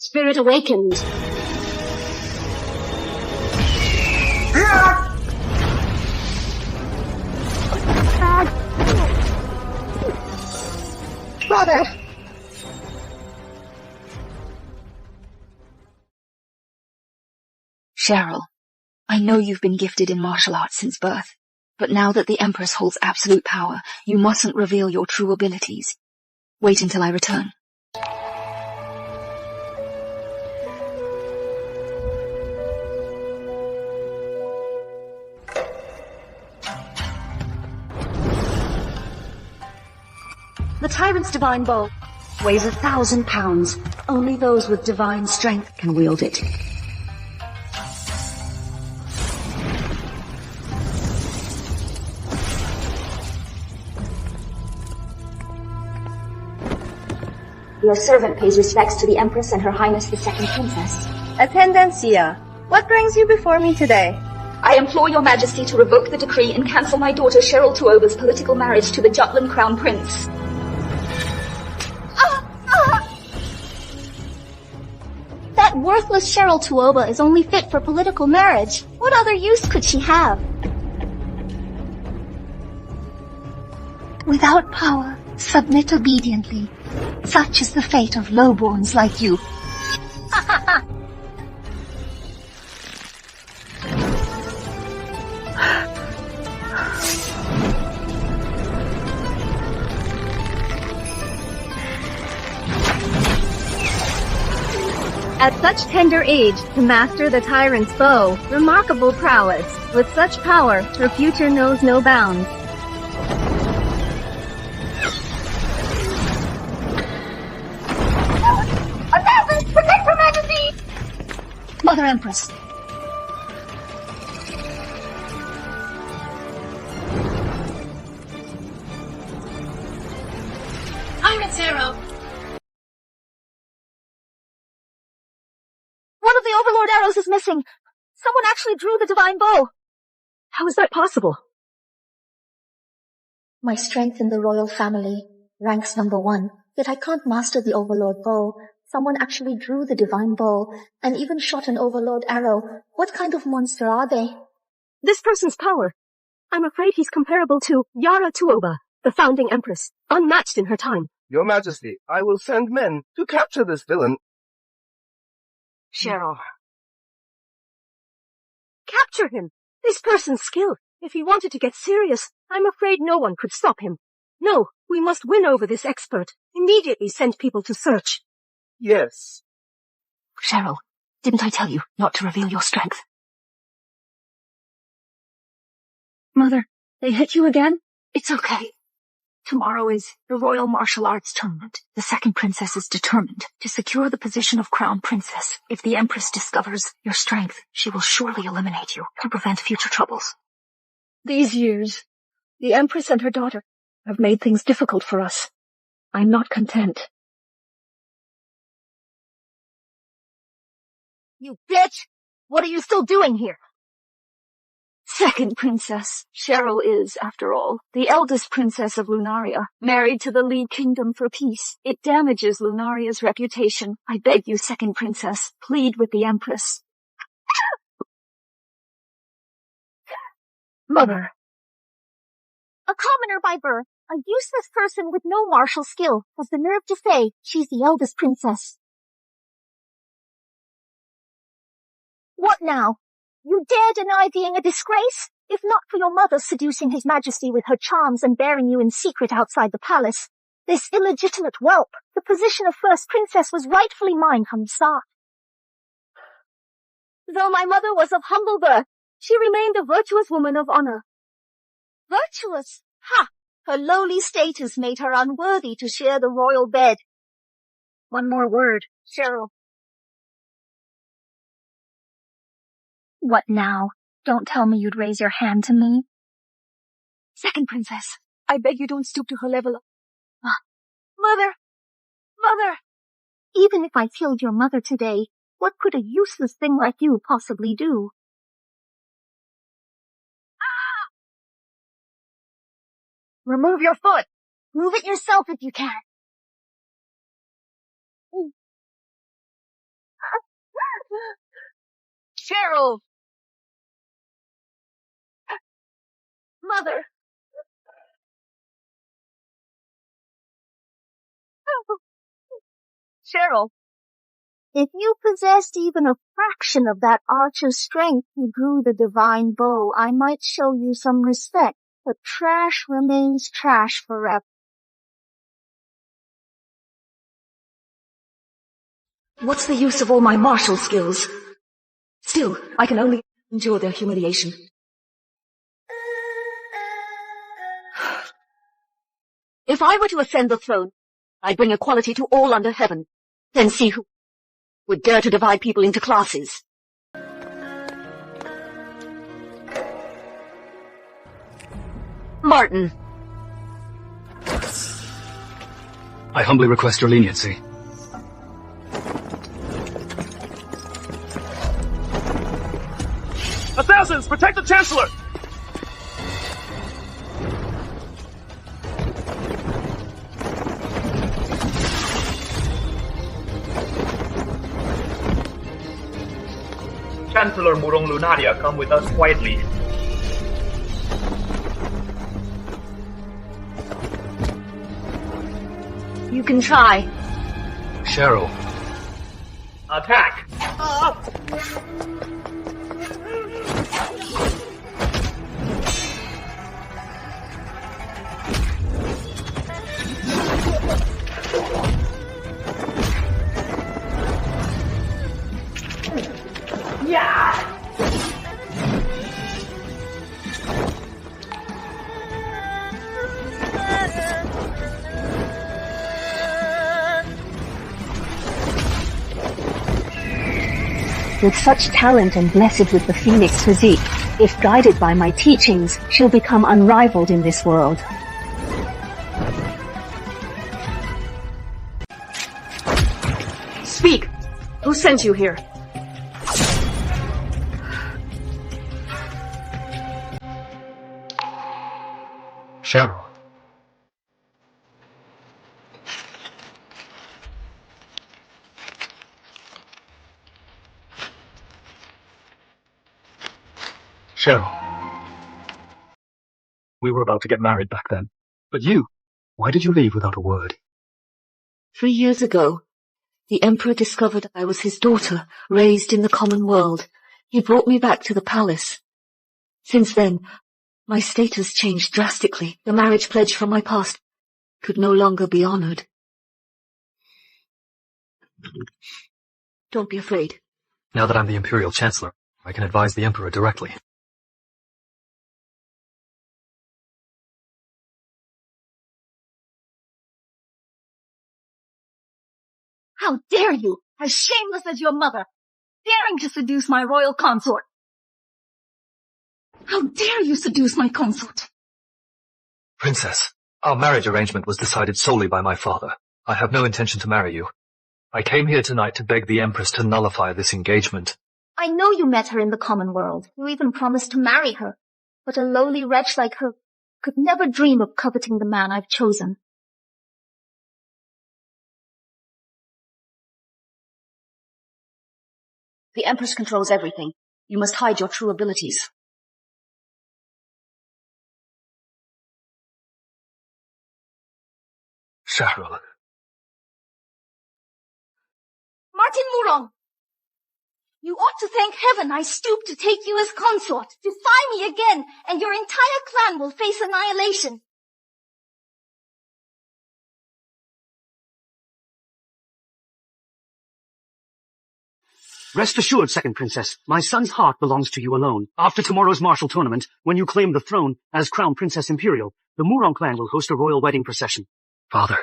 Spirit awakened. Brother! Cheryl, I know you've been gifted in martial arts since birth, but now that the Empress holds absolute power, you mustn't reveal your true abilities. Wait until I return. The Tyrant's divine bow weighs 1,000 pounds. Only those with divine strength can wield it. Your servant pays respects to the Empress and Her Highness the Second Princess. Attendancia, what brings you before me today? I implore your majesty to revoke the decree and cancel my daughter Cheryl Tuoba's political marriage to the Jutland Crown Prince. That worthless Cheryl Tuoba is only fit for political marriage. What other use could she have? Without power, submit obediently. Such is the fate of lowborns like you. At such tender age, to master the tyrant's bow, remarkable prowess. With such power, her future knows no bounds. Assassin, protect Her Majesty! Mother Empress. Tyrant Zero! One of the Overlord arrows is missing. Someone actually drew the divine bow. How is that possible? My strength in the royal family ranks #1, yet I can't master the Overlord bow. Someone actually drew the divine bow and even shot an Overlord arrow. What kind of monster are they? This person's power. I'm afraid he's comparable to Yara Tuoba, the founding Empress, unmatched in her time. Your Majesty, I will send men to capture this villain. Cheryl. Capture him! This person's skill. If he wanted to get serious, I'm afraid no one could stop him. No, we must win over this expert. Immediately send people to search. Yes. Cheryl, didn't I tell you not to reveal your strength? Mother, they hit you again? It's okay. Tomorrow is the Royal Martial Arts Tournament. The Second Princess is determined to secure the position of Crown Princess. If the Empress discovers your strength, she will surely eliminate you to prevent future troubles. These years, the Empress and her daughter have made things difficult for us. I'm not content. You bitch! What are you still doing here? Second Princess, Cheryl is, after all, the eldest princess of Lunaria, married to the League Kingdom for peace. It damages Lunaria's reputation. I beg you, Second Princess, plead with the Empress. Mother. A commoner by birth, a useless person with no martial skill, has the nerve to say she's the eldest princess. What now? You dare deny being a disgrace? If not for your mother seducing His Majesty with her charms and bearing you in secret outside the palace, this illegitimate whelp, the position of first princess was rightfully mine from the start. Though my mother was of humble birth, she remained a virtuous woman of honor. Virtuous? Ha! Her lowly status made her unworthy to share the royal bed. One more word, Cheryl. What now? Don't tell me you'd raise your hand to me. Second Princess, I beg you don't stoop to her level. Mother! Mother! Even if I killed your mother today, what could a useless thing like you possibly do? Remove your foot! Move it yourself if you can! Cheryl! Mother! Cheryl! If you possessed even a fraction of that archer's strength who drew the divine bow, I might show you some respect, but trash remains trash forever. What's the use of all my martial skills? Still, I can only endure their humiliation. If I were to ascend the throne, I'd bring equality to all under heaven, then see who would dare to divide people into classes. Martin. I humbly request your leniency. Assassins, protect the Chancellor! Chancellor Murong Lunaria, come with us quietly. You can try. Cheryl. Attack! With such talent and blessed with the phoenix physique, if guided by my teachings, she'll become unrivaled in this world. Speak! Who sent you here? Cheryl. Cheryl. We were about to get married back then. But you, why did you leave without a word? 3 years ago, the Emperor discovered I was his daughter, raised in the common world. He brought me back to the palace. Since then, my status changed drastically. The marriage pledge from my past could no longer be honored. Don't be afraid. Now that I'm the Imperial Chancellor, I can advise the Emperor directly. How dare you, as shameless as your mother, daring to seduce my royal consort? How dare you seduce my consort? Princess, our marriage arrangement was decided solely by my father. I have no intention to marry you. I came here tonight to beg the Empress to nullify this engagement. I know you met her in the common world. You even promised to marry her. But a lowly wretch like her could never dream of coveting the man I've chosen. The Empress controls everything. You must hide your true abilities. Cheryl. Martin Murong! You ought to thank heaven I stooped to take you as consort. Defy me again, and your entire clan will face annihilation. Rest assured, Second Princess, my son's heart belongs to you alone. After tomorrow's martial tournament, when you claim the throne as Crown Princess Imperial, the Murong clan will host a royal wedding procession. Father.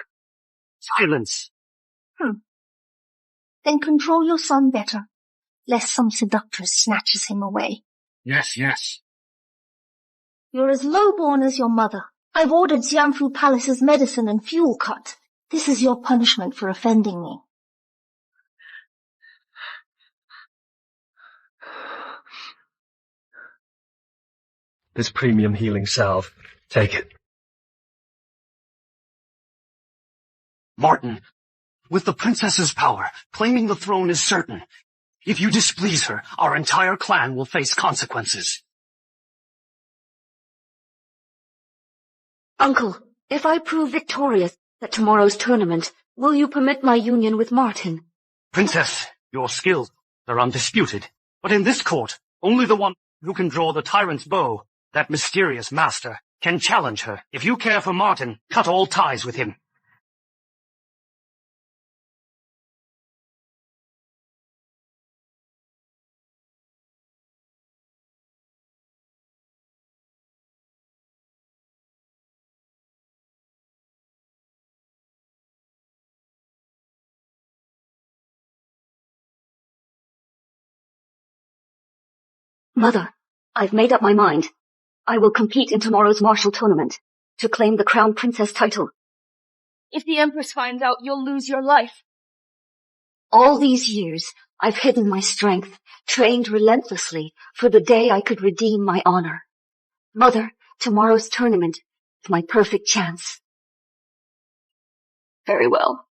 Silence! Then control your son better, lest some seductress snatches him away. Yes, yes. You're as low-born as your mother. I've ordered Xianfu Palace's medicine and fuel cut. This is your punishment for offending me. This premium healing salve. Take it. Martin, with the princess's power, claiming the throne is certain. If you displease her, our entire clan will face consequences. Uncle, if I prove victorious at tomorrow's tournament, will you permit my union with Martin? Princess, your skills are undisputed. But in this court, only the one who can draw the tyrant's bow, that mysterious master, can challenge her. If you care for Martin, cut all ties with him. Mother, I've made up my mind. I will compete in tomorrow's martial tournament to claim the crown princess title. If the Empress finds out, you'll lose your life. All these years, I've hidden my strength, trained relentlessly for the day I could redeem my honor. Mother, tomorrow's tournament is my perfect chance. Very well.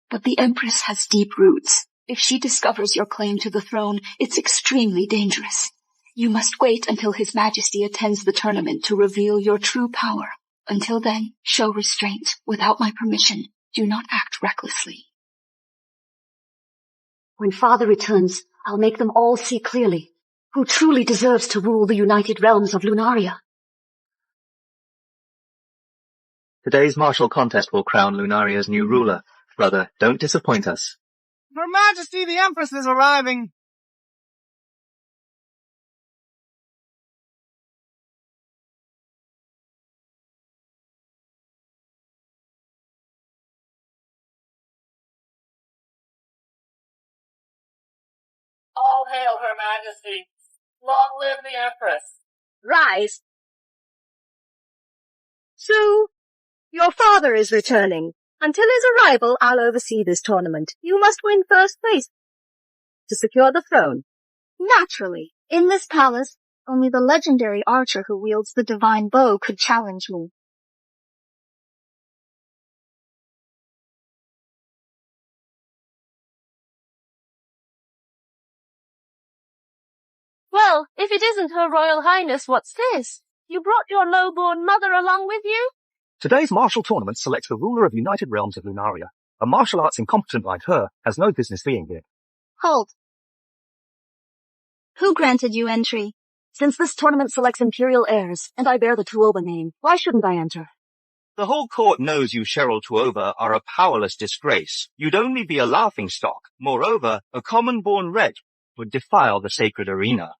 But the Empress has deep roots. If she discovers your claim to the throne, it's extremely dangerous. You must wait until His Majesty attends the tournament to reveal your true power. Until then, show restraint. Without my permission, do not act recklessly. When Father returns, I'll make them all see clearly who truly deserves to rule the united realms of Lunaria. Today's martial contest will crown Lunaria's new ruler. Brother, don't disappoint us. Her Majesty the Empress is arriving. All hail Her Majesty! Long live the Empress! Rise. So, your father is returning. Until his arrival, I'll oversee this tournament. You must win first place to secure the throne. Naturally, in this palace, only the legendary archer who wields the divine bow could challenge me. Well, if it isn't Her Royal Highness, what's this? You brought your low-born mother along with you? Today's martial tournament selects the ruler of United Realms of Lunaria. A martial arts incompetent like her has no business being here. Hold. Who granted you entry? Since this tournament selects imperial heirs, and I bear the Tuoba name, why shouldn't I enter? The whole court knows you Cheryl Tuoba are a powerless disgrace. You'd only be a laughingstock. Moreover, a common-born wretch would defile the sacred arena.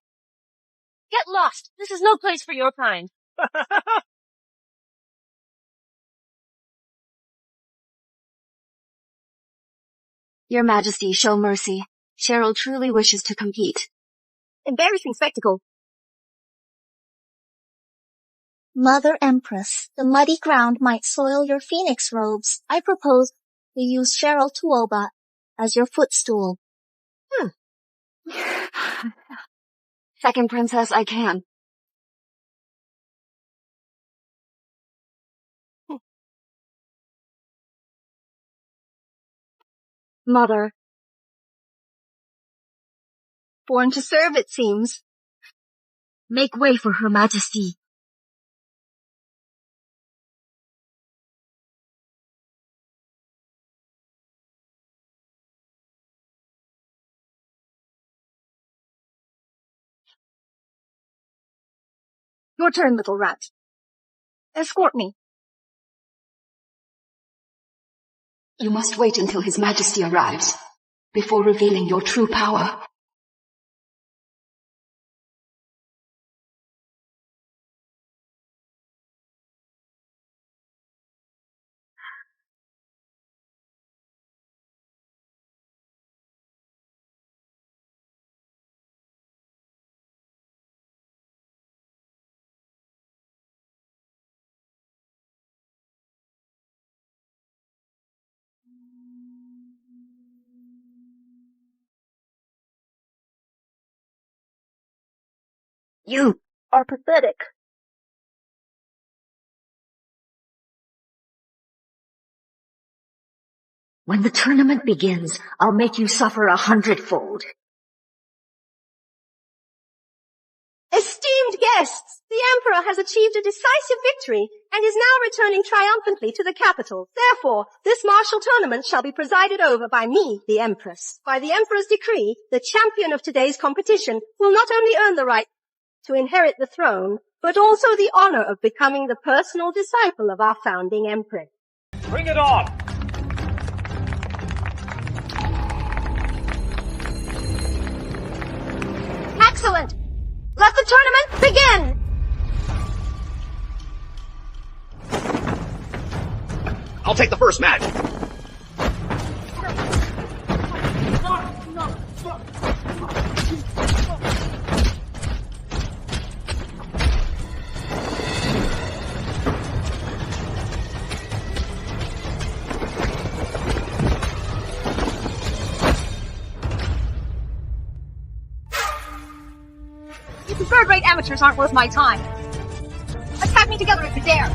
Get lost. This is no place for your kind. Your Majesty, show mercy. Cheryl truly wishes to compete. Embarrassing spectacle. Mother Empress, the muddy ground might soil your phoenix robes. I propose to use Cheryl Tuoba as your footstool. Second Princess, I can. Mother. Born to serve, it seems. Make way for Her Majesty. Your turn, little rat. Escort me. You must wait until His Majesty arrives, before revealing your true power. You are pathetic. When the tournament begins, I'll make you suffer 100-fold. Esteemed guests, the Emperor has achieved a decisive victory and is now returning triumphantly to the capital. Therefore, this martial tournament shall be presided over by me, the Empress. By the Emperor's decree, the champion of today's competition will not only earn the right to inherit the throne, but also the honor of becoming the personal disciple of our founding Empress. Bring it on! Excellent! Let the tournament begin! I'll take the first match. You third-rate amateurs aren't worth my time. Attack me together if you dare.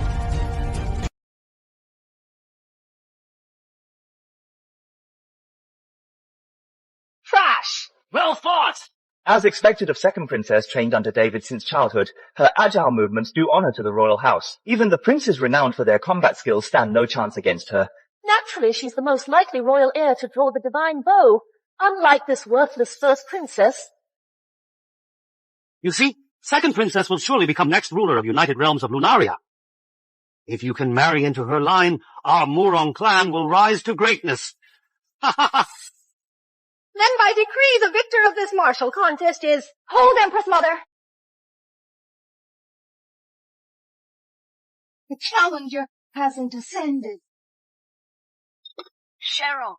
Trash! Well fought! As expected of second princess trained under David since childhood, her agile movements do honor to the royal house. Even the princes renowned for their combat skills stand no chance against her. Naturally, she's the most likely royal heir to draw the divine bow, unlike this worthless first princess. You see, second princess will surely become next ruler of United Realms of Lunaria. If you can marry into her line, our Murong clan will rise to greatness. Ha ha ha! Then by decree, the victor of this martial contest is... Hold, Empress Mother! The challenger hasn't ascended. Cheryl.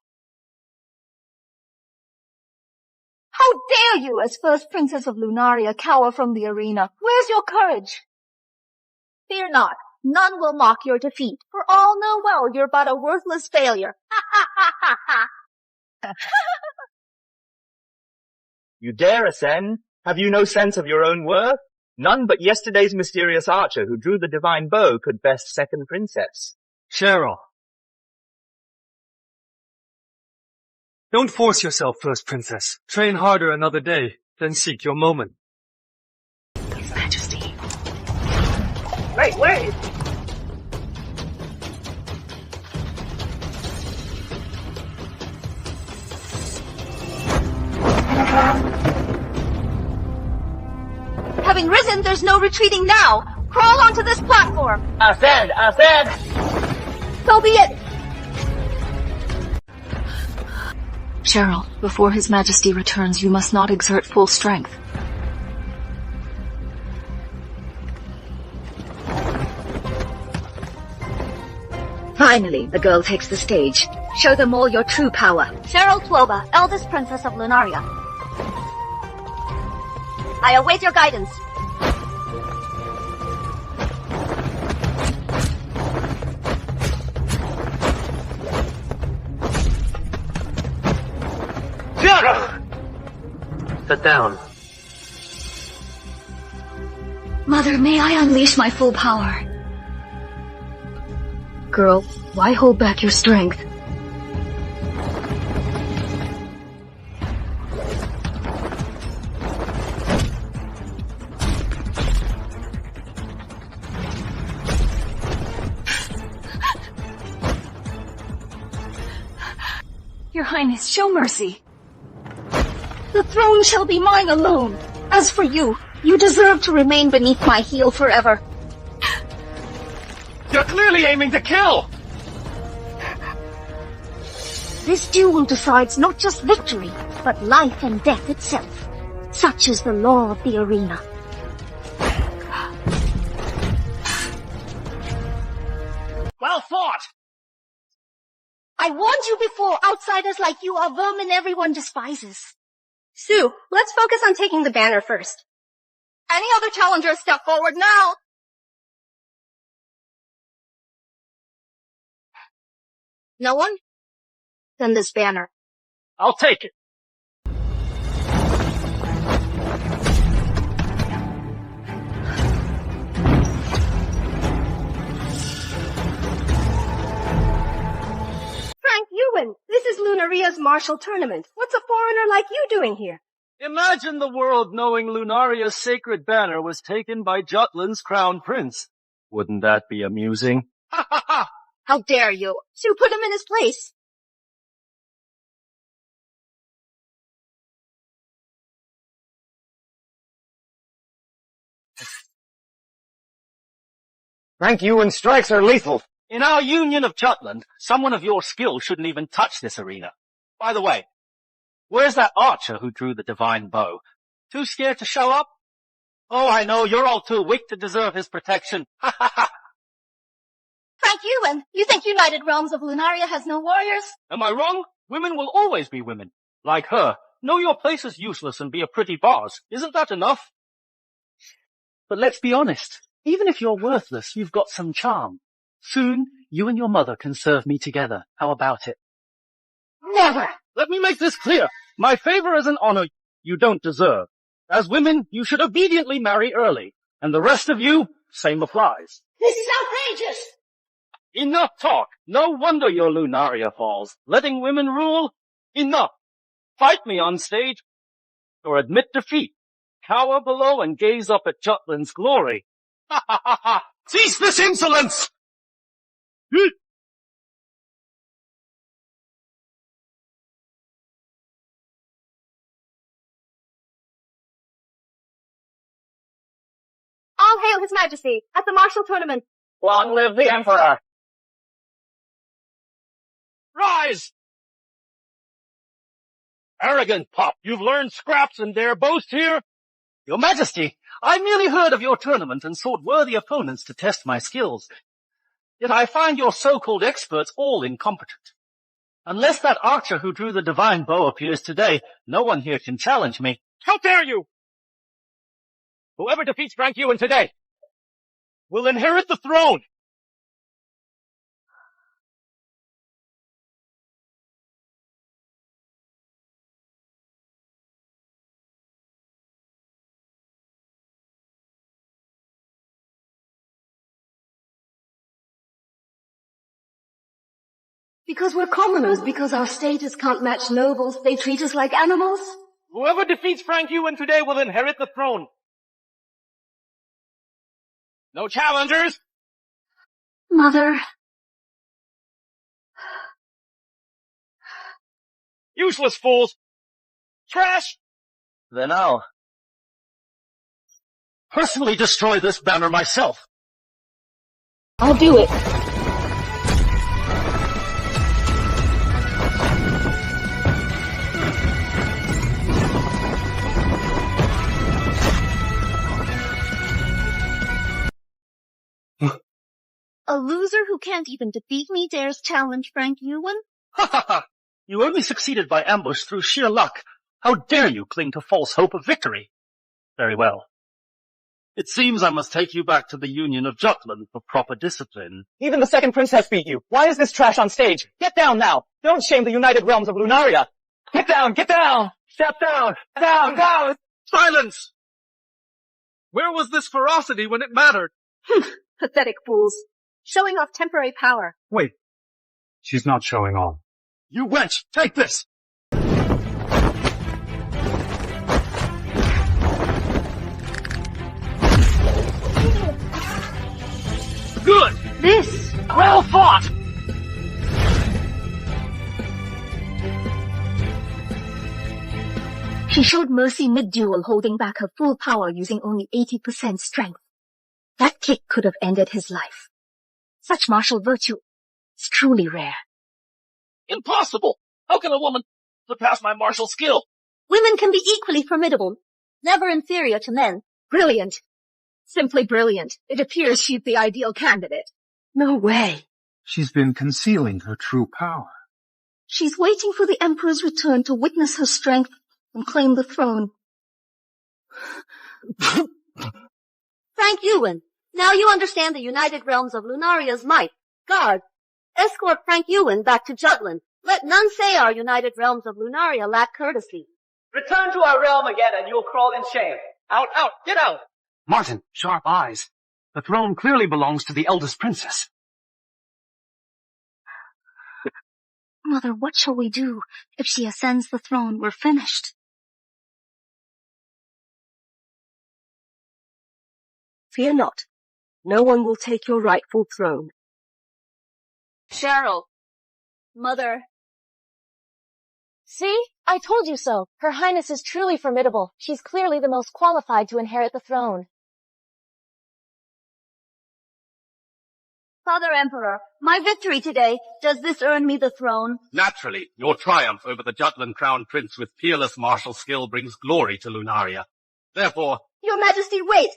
How dare you, as first princess of Lunaria, cower from the arena? Where's your courage? Fear not. None will mock your defeat, for all know well you're but a worthless failure. Ha ha ha ha ha! You dare ascend? Have you no sense of your own worth? None but yesterday's mysterious archer who drew the divine bow could best second princess. Cheryl. Don't force yourself, first princess. Train harder another day, then seek your moment. His Majesty. Wait! Having risen, there's no retreating now. Crawl onto this platform. Ascend! So be it. Cheryl, before His Majesty returns, you must not exert full strength. Finally, the girl takes the stage. Show them all your true power. Cheryl Twoba, eldest princess of Lunaria. I await your guidance. Sit down. Mother, may I unleash my full power? Girl, why hold back your strength? Your Highness, show mercy. The throne shall be mine alone. As for you, you deserve to remain beneath my heel forever. You're clearly aiming to kill! This duel decides not just victory, but life and death itself. Such is the law of the arena. Well fought! I warned you before, outsiders like you are vermin everyone despises. Sue, let's focus on taking the banner first. Any other challengers step forward now! No one? Then this banner. I'll take it. Frank Ewan, this is Lunaria's martial tournament. What's a foreigner like you doing here? Imagine the world knowing Lunaria's sacred banner was taken by Jutland's crown prince. Wouldn't that be amusing? Ha ha ha! How dare you? Sue, put him in his place. Frank Ewan's strikes are lethal. In our Union of Jutland, someone of your skill shouldn't even touch this arena. By the way, where's that archer who drew the divine bow? Too scared to show up? Oh, I know, you're all too weak to deserve his protection. Ha ha ha! Frank Ewan, you think United Realms of Lunaria has no warriors? Am I wrong? Women will always be women. Like her. Know your place is useless and be a pretty boss. Isn't that enough? But let's be honest. Even if you're worthless, you've got some charm. Soon, you and your mother can serve me together. How about it? Never! Let me make this clear. My favor is an honor you don't deserve. As women, you should obediently marry early. And the rest of you, same applies. This is outrageous! Enough talk. No wonder your Lunaria falls. Letting women rule? Enough. Fight me on stage, or admit defeat. Cower below and gaze up at Jutland's glory. Ha ha ha ha! Cease this insolence! All hail His Majesty at the martial tournament. Long live the Emperor! Rise! Arrogant pup, you've learned scraps and dare boast here? Your Majesty, I merely heard of your tournament and sought worthy opponents to test my skills. Yet I find your so-called experts all incompetent. Unless that archer who drew the divine bow appears today, no one here can challenge me. How dare you! Whoever defeats Frank Ewan today will inherit the throne! Because we're commoners, because our status can't match nobles, they treat us like animals? Whoever defeats Frank Ewan today will inherit the throne. No challengers? Mother. Useless fools. Trash. Then I'll personally destroy this banner myself. I'll do it. A loser who can't even defeat me dares challenge Frank Ewan? Ha ha ha! You only succeeded by ambush through sheer luck. How dare you cling to false hope of victory? Very well. It seems I must take you back to the Union of Jutland for proper discipline. Even the second princess beat you. Why is this trash on stage? Get down now. Don't shame the United Realms of Lunaria. Get down, get down. Step down, down, down. Silence! Where was this ferocity when it mattered? Pathetic fools. Showing off temporary power. Wait. She's not showing off. You wench, take this! Good! This! Well fought! She showed mercy mid-duel, holding back her full power using only 80% strength. That kick could have ended his life. Such martial virtue is truly rare. Impossible! How can a woman surpass my martial skill? Women can be equally formidable, never inferior to men. Brilliant. Simply brilliant. It appears she's the ideal candidate. No way. She's been concealing her true power. She's waiting for the Emperor's return to witness her strength and claim the throne. Frank Ewan, now you understand the United Realms of Lunaria's might. Guard, escort Frank Ewan back to Jutland. Let none say our United Realms of Lunaria lack courtesy. Return to our realm again and you'll crawl in shame. Out, out, get out! Martin, sharp eyes. The throne clearly belongs to the eldest princess. Mother, what shall we do? If she ascends the throne, we're finished. Fear not. No one will take your rightful throne. Cheryl. Mother. See? I told you so. Her Highness is truly formidable. She's clearly the most qualified to inherit the throne. Father Emperor, my victory today, does this earn me the throne? Naturally, your triumph over the Jutland Crown Prince with peerless martial skill brings glory to Lunaria. Therefore... Your Majesty, wait!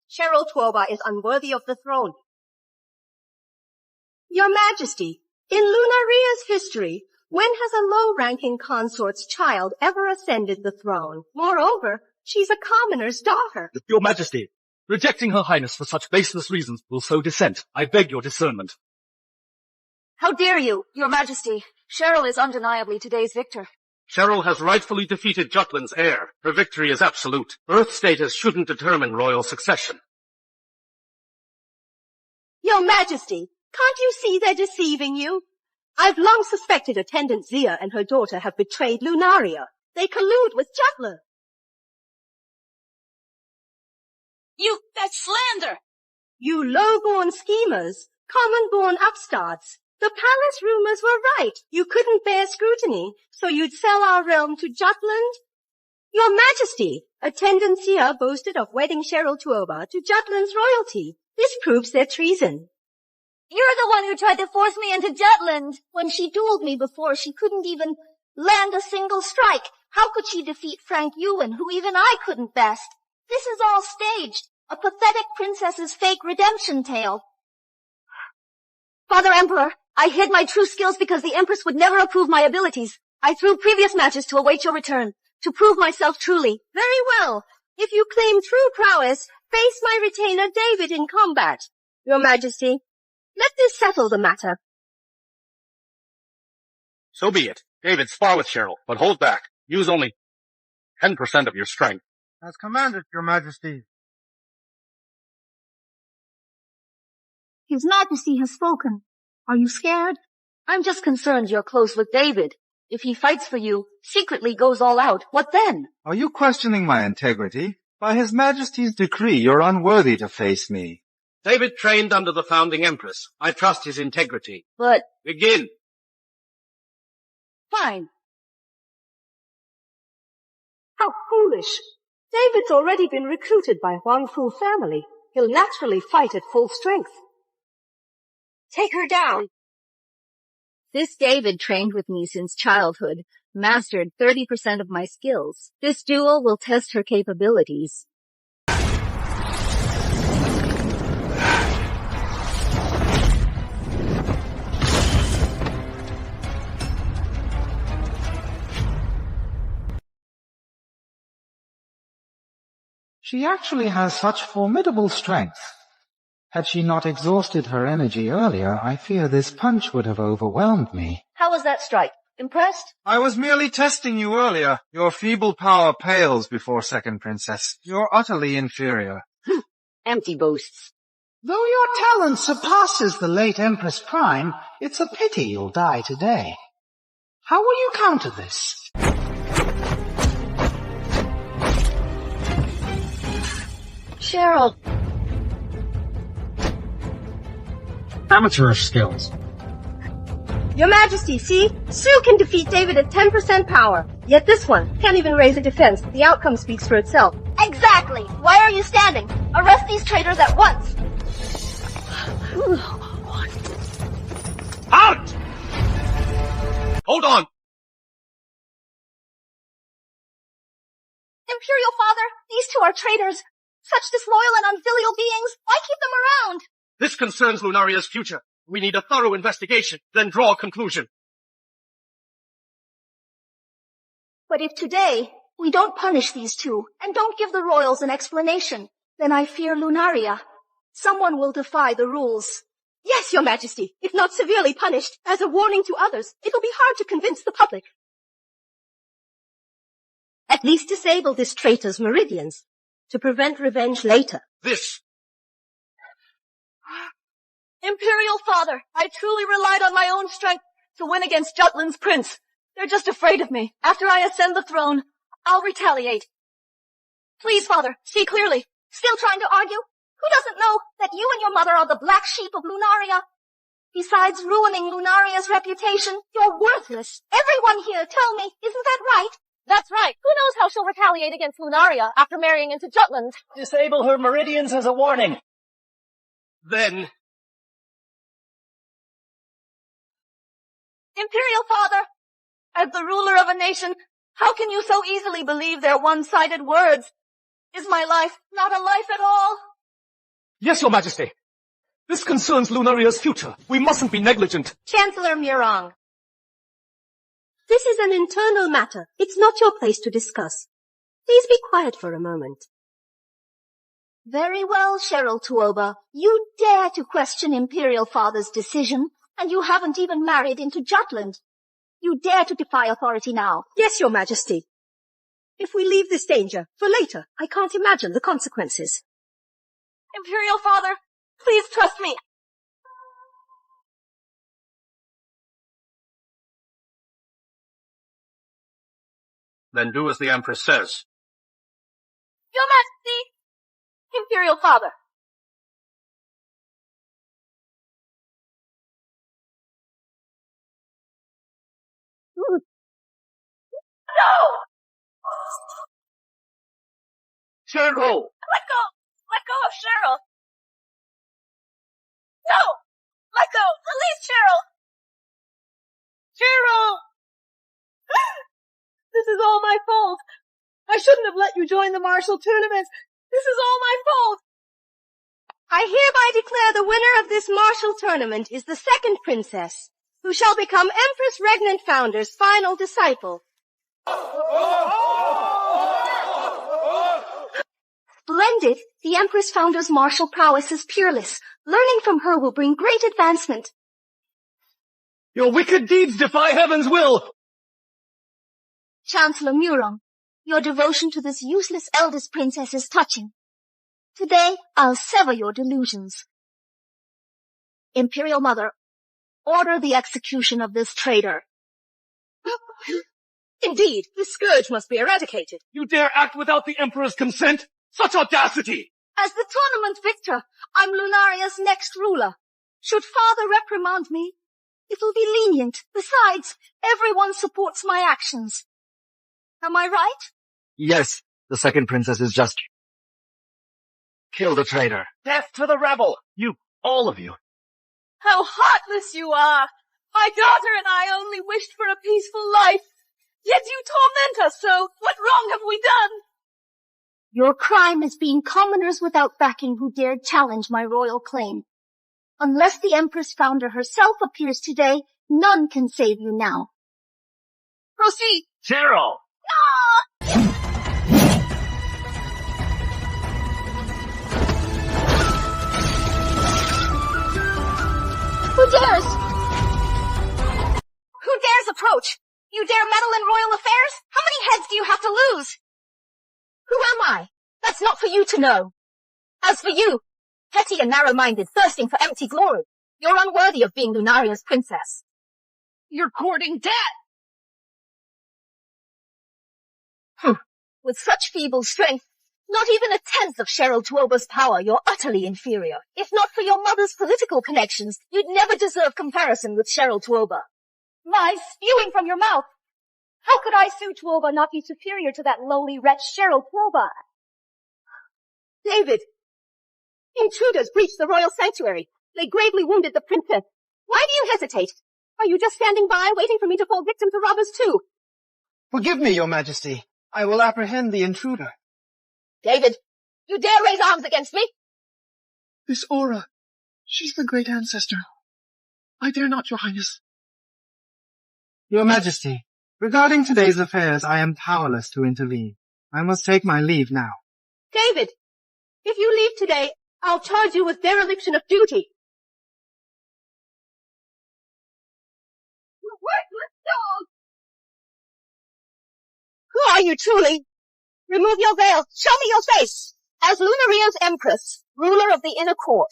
Cheryl Tuoba is unworthy of the throne. Your Majesty, in Lunaria's history, when has a low-ranking consort's child ever ascended the throne? Moreover, she's a commoner's daughter. Your Majesty, rejecting Her Highness for such baseless reasons will sow dissent. I beg your discernment. How dare you? Your Majesty, Cheryl is undeniably today's victor. Cheryl has rightfully defeated Jutland's heir. Her victory is absolute. Birth status shouldn't determine royal succession. Your Majesty, can't you see they're deceiving you? I've long suspected Attendant Zia and her daughter have betrayed Lunaria. They collude with Jutland. That's slander! You low-born schemers, common-born upstarts. The palace rumors were right. You couldn't bear scrutiny, so you'd sell our realm to Jutland? Your Majesty, Attendant Zia boasted of wedding Cheryl Tuoba to Jutland's royalty. This proves their treason. You're the one who tried to force me into Jutland. When she dueled me before, she couldn't even land a single strike. How could she defeat Frank Ewan, who even I couldn't best? This is all staged. A pathetic princess's fake redemption tale. Father Emperor, I hid my true skills because the Empress would never approve my abilities. I threw previous matches to await your return, to prove myself truly. Very well. If you claim true prowess, face my retainer David in combat. Your Majesty, let this settle the matter. So be it. David, spar with Cheryl, but hold back. Use only 10% of your strength. As commanded, Your Majesty. His Majesty has spoken. Are you scared? I'm just concerned you're close with David. If he fights for you, secretly goes all out, what then? Are you questioning my integrity? By His Majesty's decree, you're unworthy to face me. David trained under the founding Empress. I trust his integrity. But... Begin. Fine. How foolish. David's already been recruited by Huang Fu family. He'll naturally fight at full strength. Take her down. This David trained with me since childhood, mastered 30% of my skills. This duel will test her capabilities. She actually has such formidable strength. Had she not exhausted her energy earlier, I fear this punch would have overwhelmed me. How was that strike? Impressed? I was merely testing you earlier. Your feeble power pales before Second Princess. You're utterly inferior. Empty boasts. Though your talent surpasses the late Empress Prime, it's a pity you'll die today. How will you counter this? Cheryl. Amateurish skills. Your Majesty, see? Sue can defeat David at 10% power. Yet this one can't even raise a defense. The outcome speaks for itself. Exactly. Why are you standing? Arrest these traitors at once. Out! Hold on! Imperial Father, these two are traitors. Such disloyal and unfilial beings. Why keep them around? This concerns Lunaria's future. We need a thorough investigation, then draw a conclusion. But if today we don't punish these two and don't give the royals an explanation, then I fear Lunaria. Someone will defy the rules. Yes, Your Majesty. If not severely punished, as a warning to others, it'll be hard to convince the public. At least disable this traitor's meridians to prevent revenge later. This! Imperial Father, I truly relied on my own strength to win against Jutland's prince. They're just afraid of me. After I ascend the throne, I'll retaliate. Please, Father, see clearly. Still trying to argue? Who doesn't know that you and your mother are the black sheep of Lunaria? Besides ruining Lunaria's reputation, you're worthless. Everyone here, tell me, isn't that right? That's right. Who knows how she'll retaliate against Lunaria after marrying into Jutland? Disable her meridians as a warning. Then, Imperial Father, as the ruler of a nation, how can you so easily believe their one-sided words? Is my life not a life at all? Yes, Your Majesty. This concerns Lunaria's future. We mustn't be negligent. Chancellor Murong. This is an internal matter. It's not your place to discuss. Please be quiet for a moment. Very well, Cheryl Tuoba. You dare to question Imperial Father's decision, and you haven't even married into Jutland. You dare to defy authority now. Yes, Your Majesty. If we leave this danger for later, I can't imagine the consequences. Imperial Father, please trust me. Then do as the Empress says. Your Majesty! Imperial Father. No! Cheryl! Let go! Let go of Cheryl! No! Let go! Release Cheryl! Cheryl! This is all my fault. I shouldn't have let you join the martial tournament. This is all my fault. I hereby declare the winner of this martial tournament is the second princess, who shall become Empress Regnant Founder's final disciple. Splendid! The Empress Founder's martial prowess is peerless. Learning from her will bring great advancement. Your wicked deeds defy heaven's will! Chancellor Murong, your devotion to this useless eldest princess is touching. Today, I'll sever your delusions. Imperial Mother, order the execution of this traitor. Indeed, this scourge must be eradicated. You dare act without the Emperor's consent? Such audacity! As the tournament victor, I'm Lunaria's next ruler. Should Father reprimand me, it'll be lenient. Besides, everyone supports my actions. Am I right? Yes, the second princess is just... Kill the traitor. Death to the rebel! You, all of you. How heartless you are! My daughter and I only wished for a peaceful life. Yet you torment us so. What wrong have we done? Your crime is being commoners without backing who dared challenge my royal claim. Unless the Empress Founder herself appears today, none can save you now. Proceed. Cheryl! Who dares? Who dares approach? You dare meddle in royal affairs? How many heads do you have to lose? Who am I? That's not for you to know. As for you, petty and narrow-minded, thirsting for empty glory, you're unworthy of being Lunaria's princess. You're courting death! With such feeble strength, not even a tenth of Cheryl Tuoba's power, you're utterly inferior. If not for your mother's political connections, you'd never deserve comparison with Cheryl Tuoba. Lies spewing from your mouth. How could I, Sue Tuoba, not be superior to that lowly wretch Cheryl Tuoba? David! Intruders breached the royal sanctuary. They gravely wounded the princess. Why do you hesitate? Are you just standing by, waiting for me to fall victim to robbers too? Forgive me, Your Majesty. I will apprehend the intruder. David, you dare raise arms against me? This Aura, she's the great ancestor. I dare not, Your Highness. Your Majesty, regarding today's affairs, I am powerless to intervene. I must take my leave now. David, if you leave today, I'll charge you with dereliction of duty. You worthless dog! Who are you truly? Remove your veil. Show me your face. As Lunaria's Empress, ruler of the inner court,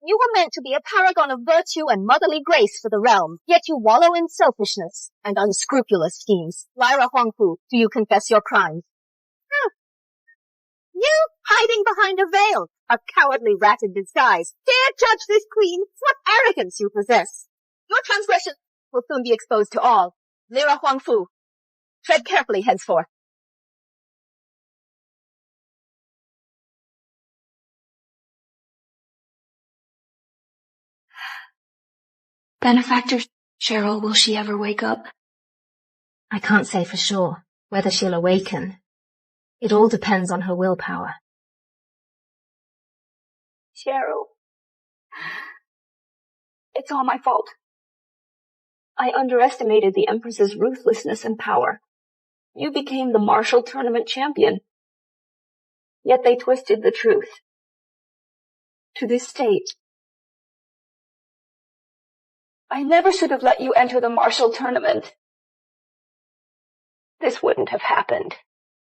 You were meant to be a paragon of virtue and motherly grace for the realm, yet you wallow in selfishness and unscrupulous schemes. Lyra Huangfu, do you confess your crimes? You, hiding behind a veil, a cowardly rat in disguise, dare judge this queen? What arrogance you possess! Your transgression will soon be exposed to all. Lyra Huangfu, tread carefully henceforth. Benefactor Cheryl, will she ever wake up? I can't say for sure whether she'll awaken. It all depends on her willpower. Cheryl. It's all my fault. I underestimated the Empress's ruthlessness and power. You became the martial tournament champion. Yet they twisted the truth. To this state. I never should have let you enter the martial tournament. This wouldn't have happened.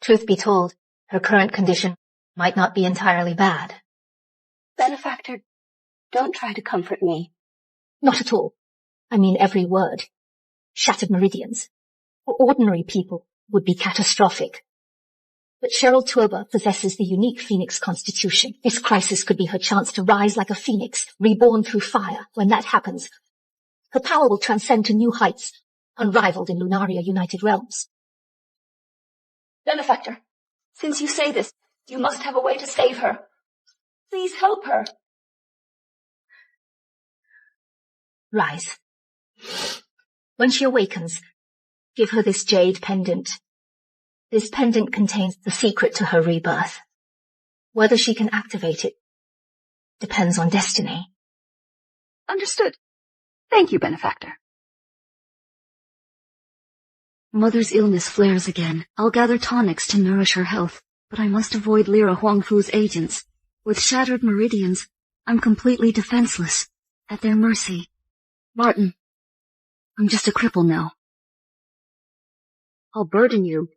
Truth be told, her current condition might not be entirely bad. Benefactor, don't try to comfort me. Not at all. I mean every word. Shattered meridians. For ordinary people would be catastrophic. But Cheryl Tuoba possesses the unique Phoenix constitution. This crisis could be her chance to rise like a phoenix, reborn through fire. When that happens, her power will transcend to new heights, unrivaled in Lunaria United Realms. Benefactor, since you say this, you must have a way to save her. Please help her. Rise. When she awakens, give her this jade pendant. This pendant contains the secret to her rebirth. Whether she can activate it depends on destiny. Understood. Thank you, Benefactor. Mother's illness flares again. I'll gather tonics to nourish her health, but I must avoid Lyra Huangfu's agents. With shattered meridians, I'm completely defenseless, at their mercy. Martin, I'm just a cripple now. I'll burden you.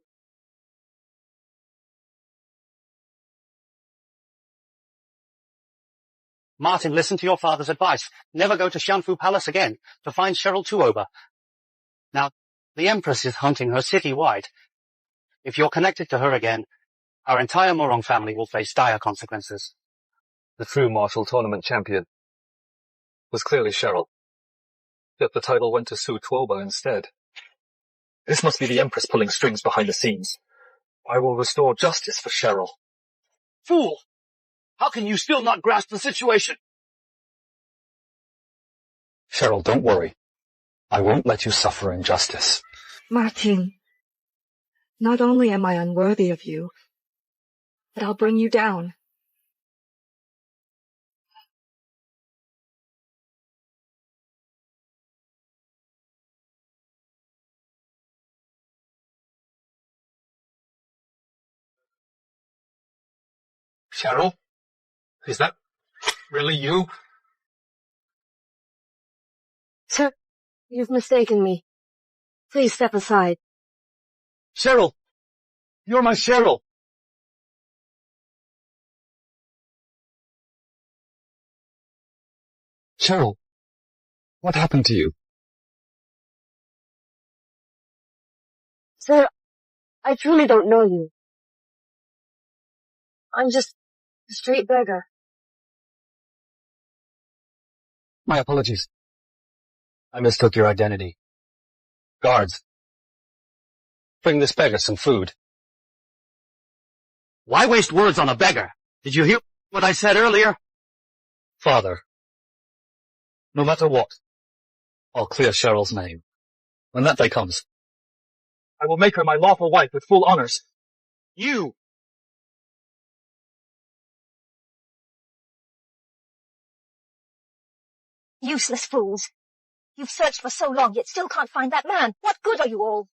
Martin, listen to your father's advice. Never go to Xianfu Palace again to find Cheryl Tuoba. Now, the Empress is hunting her city-wide. If you're connected to her again, our entire Morong family will face dire consequences. The true martial tournament champion was clearly Cheryl. Yet the title went to Su Tuoba instead. This must be the Empress pulling strings behind the scenes. I will restore justice for Cheryl. Fool! How can you still not grasp the situation? Cheryl, don't worry. I won't let you suffer injustice. Martin, not only am I unworthy of you, but I'll bring you down. Cheryl? Is that really you? Sir, you've mistaken me. Please step aside. Cheryl! You're my Cheryl! Cheryl, what happened to you? Sir, I truly don't know you. I'm just a street beggar. My apologies. I mistook your identity. Guards, bring this beggar some food. Why waste words on a beggar? Did you hear what I said earlier? Father, no matter what, I'll clear Cheryl's name. When that day comes, I will make her my lawful wife with full honors. You! Useless fools. You've searched for so long, yet still can't find that man. What good are you all?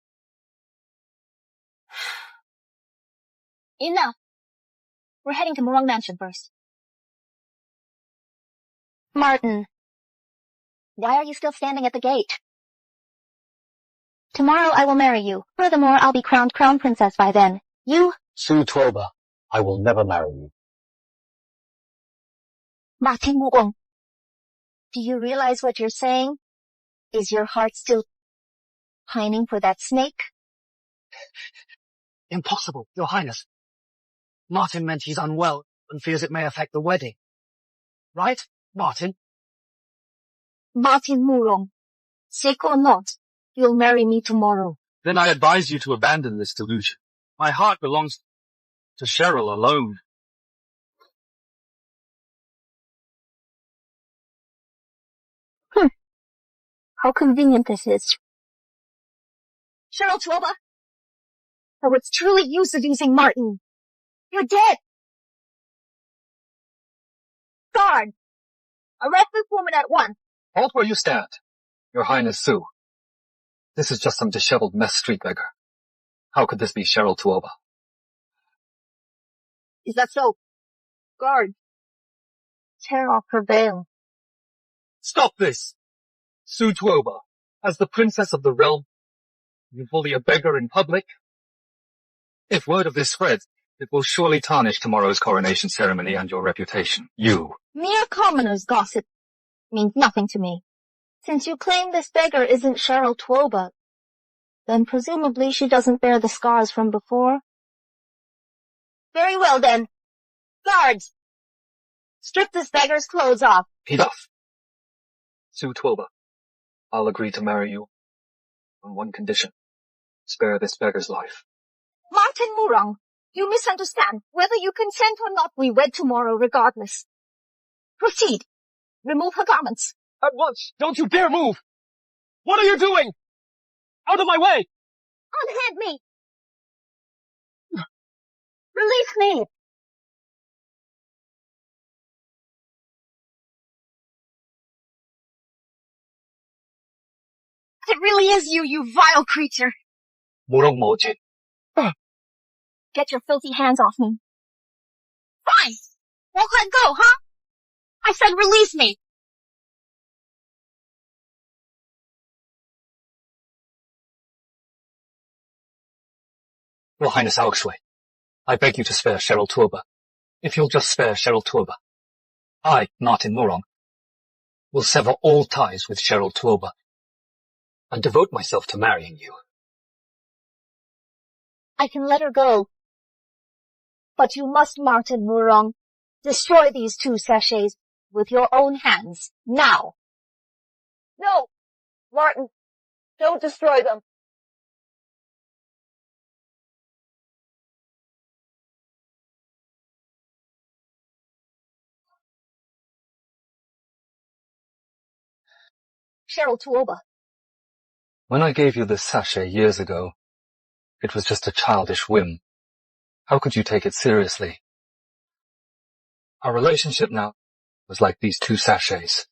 Enough. We're heading to Morong Mansion first. Martin. Why are you still standing at the gate? Tomorrow I will marry you. Furthermore, I'll be crowned crown princess by then. You? Su Tuoba, I will never marry you. Martin Wugong. Do you realize what you're saying? Is your heart still pining for that snake? Impossible, Your Highness. Martin meant he's unwell and fears it may affect the wedding. Right, Martin? Martin Murong, sick or not, you'll marry me tomorrow. Then I advise you to abandon this delusion. My heart belongs to Cheryl alone. How convenient this is. Cheryl Tuoba? Oh, it's truly you seducing Martin. You're dead. Guard! Arrest this woman at once. Halt where you stand, Your Highness Sue. This is just some disheveled mess street beggar. How could this be Cheryl Tuoba? Is that so? Guard. Tear off her veil. Stop this! Sue Tuoba, as the princess of the realm, you bully a beggar in public? If word of this spreads, it will surely tarnish tomorrow's coronation ceremony and your reputation. You. Mere commoner's gossip means nothing to me. Since you claim this beggar isn't Cheryl Tuoba, then presumably she doesn't bear the scars from before. Very well then. Guards! Strip this beggar's clothes off. Enough. Sue Tuoba, I'll agree to marry you on one condition. Spare this beggar's life. Martin Murong, you misunderstand. Whether you consent or not, we wed tomorrow regardless. Proceed. Remove her garments. At once! Don't you dare move! What are you doing? Out of my way! Unhand me! Release me! It really is you, you vile creature! Murong Mojin. Get your filthy hands off me. Fine! Won't let go, huh? I said release me! Your Highness Augsway, I beg you to spare Cheryl Tuoba. If you'll just spare Cheryl Tuoba, I, Martin Murong, will sever all ties with Cheryl Tuoba and devote myself to marrying you. I can let her go. But you must, Martin Murong, destroy these 2 sachets with your own hands, now. No! Martin, don't destroy them. Cheryl Tuoba. When I gave you this sachet years ago, it was just a childish whim. How could you take it seriously? Our relationship now was like these 2 sachets,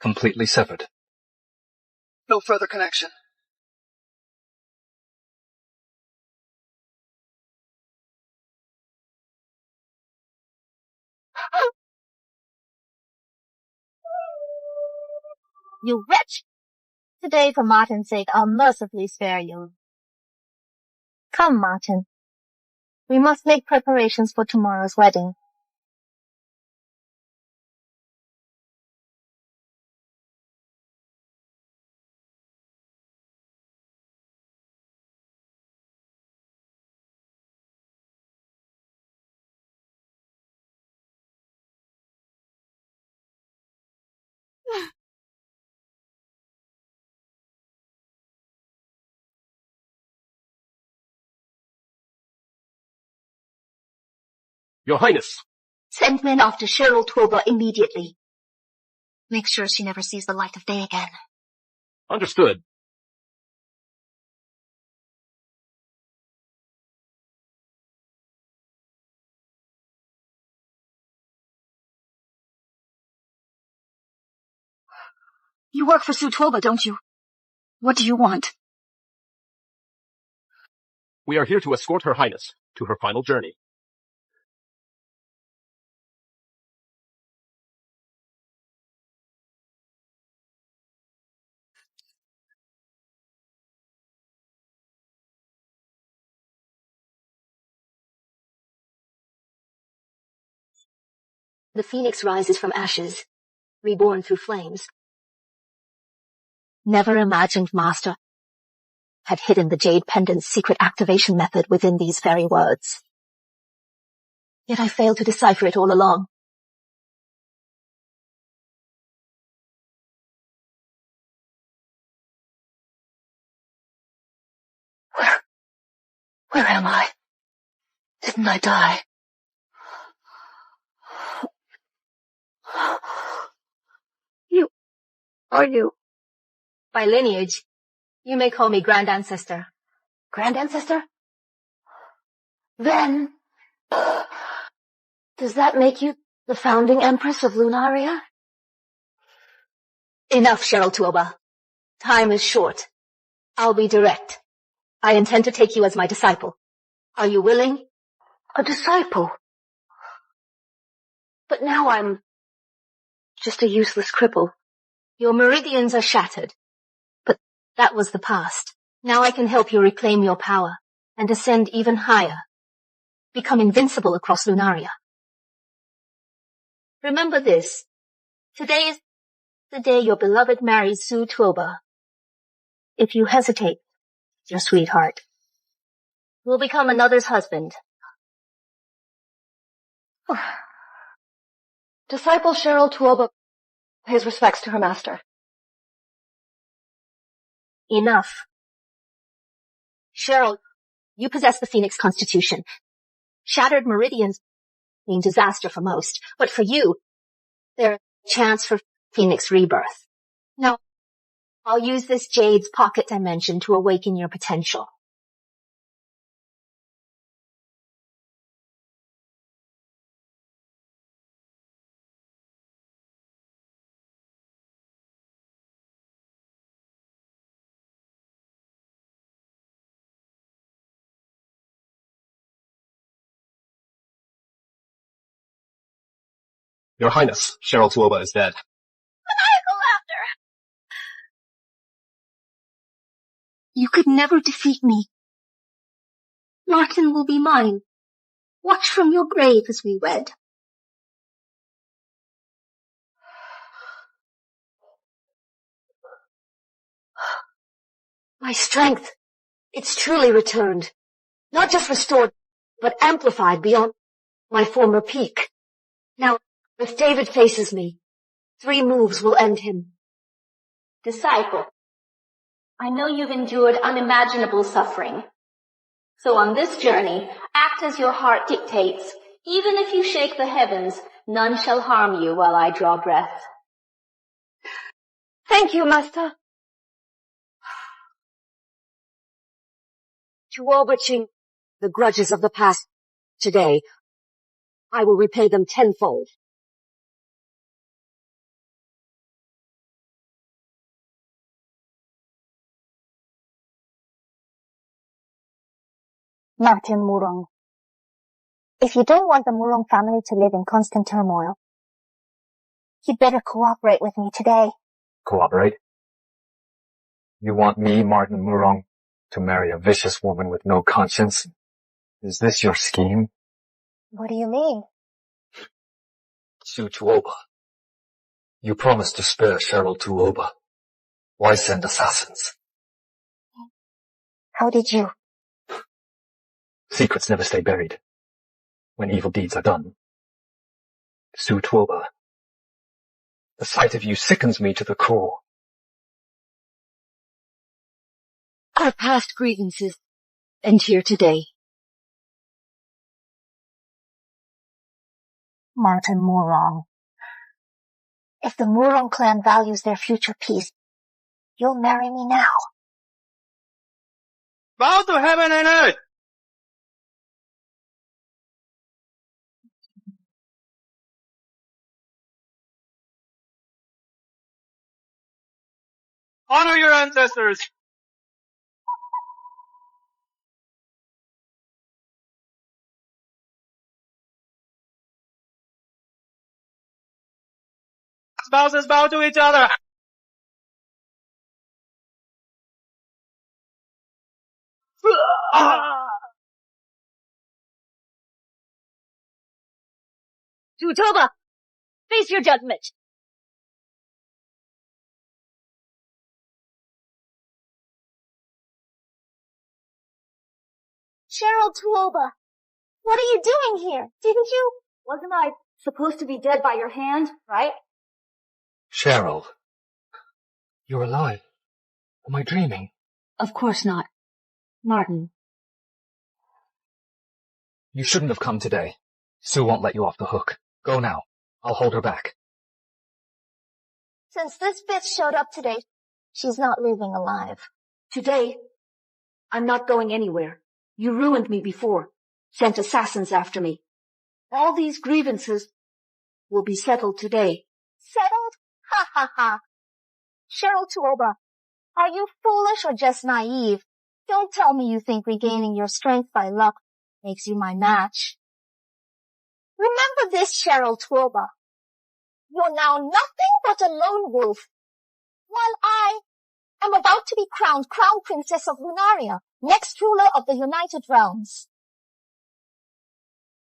completely severed. No further connection. You wretch! Today, for Martin's sake, I'll mercifully spare you. Come, Martin. We must make preparations for tomorrow's wedding. Your Highness! Send men after Cheryl Tuoba immediately. Make sure she never sees the light of day again. Understood. You work for Sue Tuoba, don't you? What do you want? We are here to escort Her Highness to her final journey. The phoenix rises from ashes. reborn through flames. Never imagined Master had hidden the Jade Pendant's secret activation method within these very words. Yet I failed to decipher it all along. Where am I? Didn't I die? Are you? By lineage, you may call me Grand Ancestor. Grand Ancestor? Then, does that make you the founding Empress of Lunaria? Enough, Cheryl Tuoba. Time is short. I'll be direct. I intend to take you as my disciple. Are you willing? A disciple? But now I'm just a useless cripple. Your meridians are shattered. But that was the past. Now I can help you reclaim your power and ascend even higher. Become invincible across Lunaria. Remember this. Today is the day your beloved marries Sue Tuoba. If you hesitate, your sweetheart will become another's husband. Disciple Cheryl Tuoba pays respects to her master. Enough. Cheryl, you possess the Phoenix Constitution. Shattered meridians mean disaster for most, but for you, there's a chance for Phoenix rebirth. Now, I'll use this Jade's pocket dimension to awaken your potential. Your Highness, Cheryl Tuoba is dead. Maniacal laughter! You could never defeat me. Martin will be mine. Watch from your grave as we wed. My strength, it's truly returned. Not just restored, but amplified beyond my former peak. Now, if David faces me, 3 moves will end him. Disciple, I know you've endured unimaginable suffering. So on this journey, act as your heart dictates. Even if you shake the heavens, none shall harm you while I draw breath. Thank you, Master. To overturn the grudges of the past today, I will repay them tenfold. Martin Murong. If you don't want the Murong family to live in constant turmoil, you'd better cooperate with me today. Cooperate? You want me, Martin Murong, to marry a vicious woman with no conscience? Is this your scheme? What do you mean? Sue Tuoba, you promised to spare Cheryl Tuoba. Why send assassins? How did you? Secrets never stay buried when evil deeds are done. Sue Tuoba, the sight of you sickens me to the core. Our past grievances end here today. Martin Murong. If the Murong clan values their future peace, you'll marry me now. Bow to heaven and earth! Honor your ancestors! Spouses bow to each other! Tuoba, face your judgment. Cheryl Tuoba, what are you doing here? Didn't you? Wasn't I supposed to be dead by your hand, right? Cheryl. You're alive. Am I dreaming? Of course not. Martin. You shouldn't have come today. Sue won't let you off the hook. Go now. I'll hold her back. Since this bitch showed up today, she's not leaving alive. Today, I'm not going anywhere. You ruined me before. Sent assassins after me. All these grievances will be settled today. Settled? Ha ha ha. Cheryl Tuoba, are you foolish or just naive? Don't tell me you think regaining your strength by luck makes you my match. Remember this, Cheryl Tuoba. You're now nothing but a lone wolf, while I am about to be crowned Crown Princess of Lunaria, next ruler of the United Realms.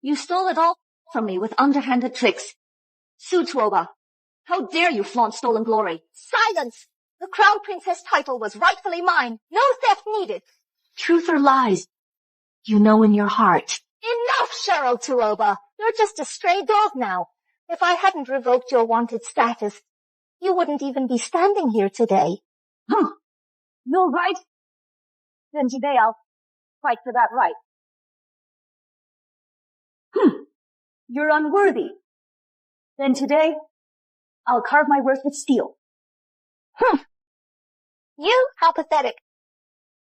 You stole it all from me with underhanded tricks. Sue Tuoba, how dare you flaunt stolen glory? Silence! The Crown Princess title was rightfully mine. No theft needed. Truth or lies? You know in your heart. Enough, Cheryl Tuoba. You're just a stray dog now. If I hadn't revoked your wanted status, you wouldn't even be standing here today. Huh. You're right. Then today I'll fight for that right. You're unworthy. Then today, I'll carve my worth with steel. You? How pathetic.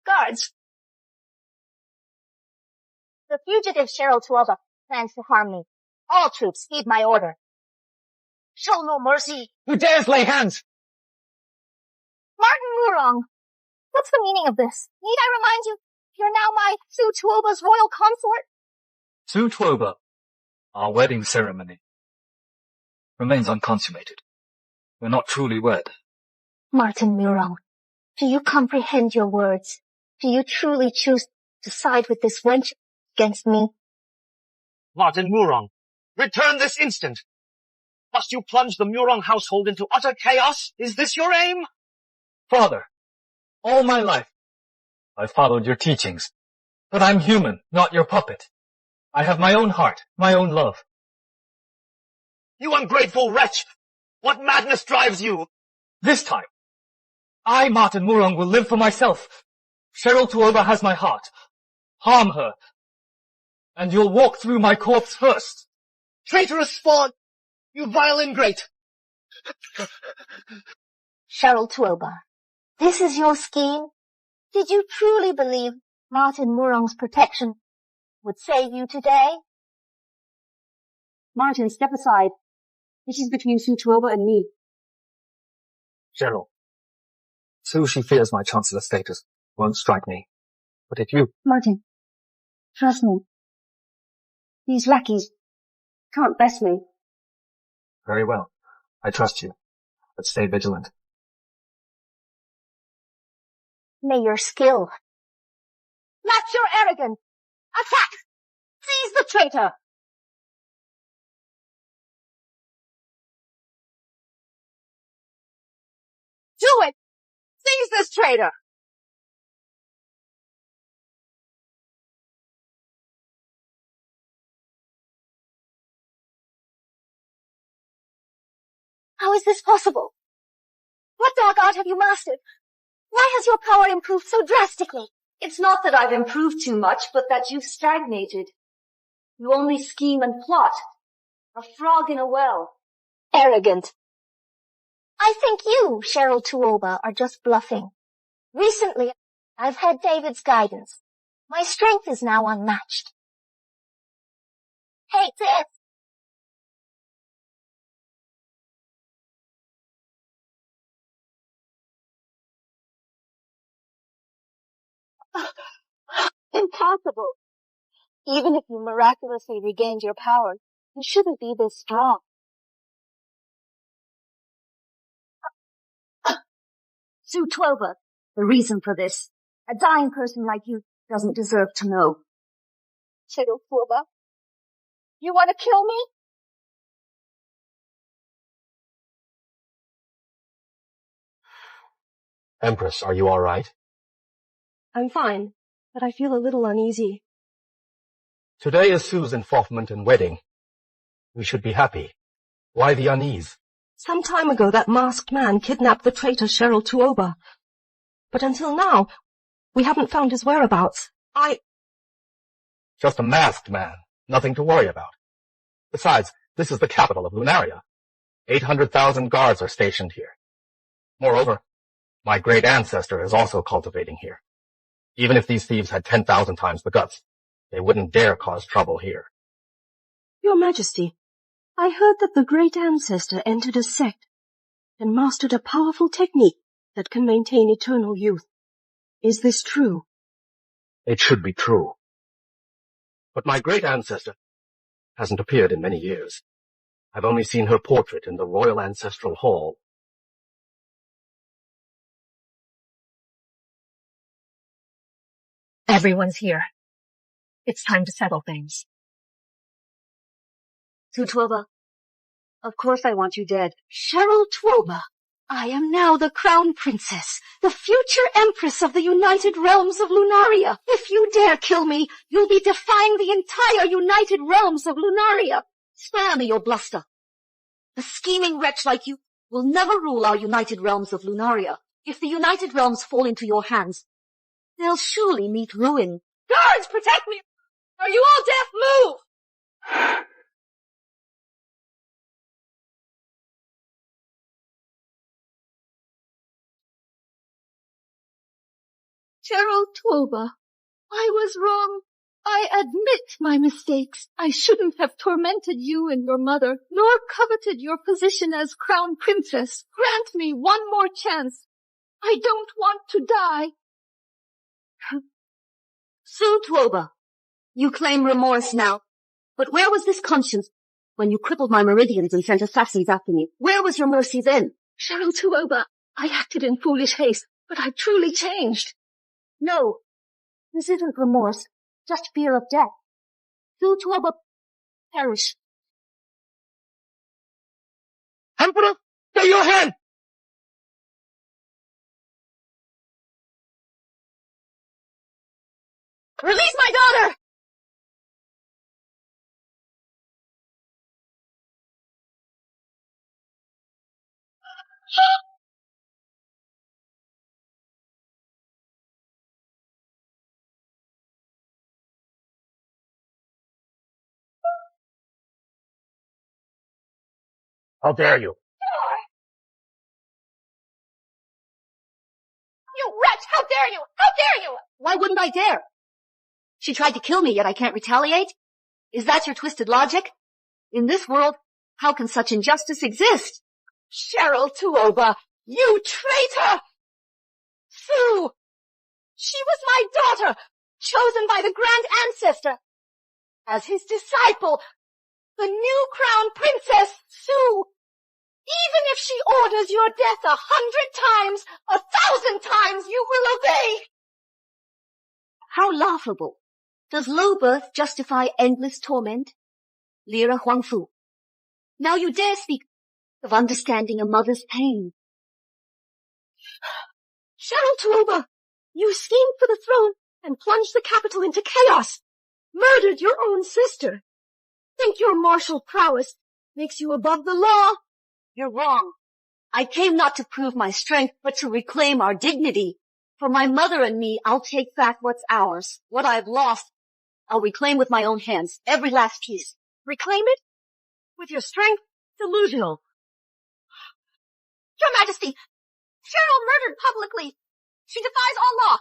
Guards. The fugitive Cheryl Tuoba plans to harm me. All troops, heed my order. Show no mercy. Who dares lay hands? Martin Murong, what's the meaning of this? Need I remind you, you're now my Sue Tuoba's royal consort? Sue Tuoba, our wedding ceremony remains unconsummated. We're not truly wed. Martin Murong, do you comprehend your words? Do you truly choose to side with this wench against me? Martin Murong, return this instant! Must you plunge the Murong household into utter chaos? Is this your aim? Father, all my life, I've followed your teachings. But I'm human, not your puppet. I have my own heart, my own love. You ungrateful wretch! What madness drives you? This time, I, Martin Murong, will live for myself. Cheryl Tuoba has my heart. Harm her, and you'll walk through my corpse first. Traitorous spawn! You vile ingrate! Cheryl Tuoba, this is your scheme? Did you truly believe Martin Murong's protection would save you today? Martin, step aside. This is between Sue Tuoba and me. Cheryl, Sue, she fears my chancellor status won't strike me. But if you... Martin, trust me. These lackeys can't best me. Very well. I trust you. But stay vigilant. May your skill match your arrogance. Attack! Seize the traitor! Do it! Seize this traitor! How is this possible? What dark art have you mastered? Why has your power improved so drastically? It's not that I've improved too much, but that you've stagnated. You only scheme and plot. A frog in a well. Arrogant. I think you, Cheryl Tuoba, are just bluffing. Recently, I've had David's guidance. My strength is now unmatched. Hate this! Impossible. Even if you miraculously regained your power, you shouldn't be this strong. Sue Tuoba, the reason for this. A dying person like you doesn't deserve to know. Cheryl Tuoba, you want to kill me? Empress, are you all right? I'm fine, but I feel a little uneasy. Today is Sue's involvement and wedding. We should be happy. Why the unease? Some time ago that masked man kidnapped the traitor Cheryl Tuoba. But until now, we haven't found his whereabouts. Just a masked man. Nothing to worry about. Besides, this is the capital of Lunaria. 800,000 guards are stationed here. Moreover, my great ancestor is also cultivating here. Even if these thieves had 10,000 times the guts, they wouldn't dare cause trouble here. Your Majesty, I heard that the great ancestor entered a sect and mastered a powerful technique that can maintain eternal youth. Is this true? It should be true. But my great ancestor hasn't appeared in many years. I've only seen her portrait in the Royal Ancestral Hall. Everyone's here. It's time to settle things. Tuoba, of course I want you dead. Cheryl Tuoba, I am now the Crown Princess, the future Empress of the United Realms of Lunaria. If you dare kill me, you'll be defying the entire United Realms of Lunaria. Spare me your bluster. A scheming wretch like you will never rule our United Realms of Lunaria. If the United Realms fall into your hands, they'll surely meet ruin. Guards, protect me! Are you all deaf? Move! Cheryl Tuoba, I was wrong. I admit my mistakes. I shouldn't have tormented you and your mother, nor coveted your position as Crown Princess. Grant me one more chance. I don't want to die. Tuoba, you claim remorse now, but where was this conscience when you crippled my meridians and sent assassins after me? Where was your mercy then? Cheryl Tuoba, I acted in foolish haste, but I truly changed. No, this isn't remorse, just fear of death. Tuoba, perish. Emperor, stay your hand! Release my daughter! How dare you? You wretch! How dare you! How dare you! Why wouldn't I dare? She tried to kill me, yet I can't retaliate? Is that your twisted logic? In this world, how can such injustice exist? Cheryl Tuoba, you traitor! Sue! She was my daughter, chosen by the Grand Ancestor. As his disciple, the new Crown Princess, Sue. Even if she orders your death 100 times, 1,000 times, you will obey. How laughable. Does low birth justify endless torment? Lyra Huangfu. Now you dare speak of understanding a mother's pain. Cheryl Tuoba, you schemed for the throne and plunged the capital into chaos. Murdered your own sister. Think your martial prowess makes you above the law? You're wrong. I came not to prove my strength, but to reclaim our dignity. For my mother and me, I'll take back what's ours. What I've lost, I'll reclaim with my own hands, every last piece. Reclaim it? With your strength? Delusional. Your Majesty, Cheryl murdered publicly. She defies all law.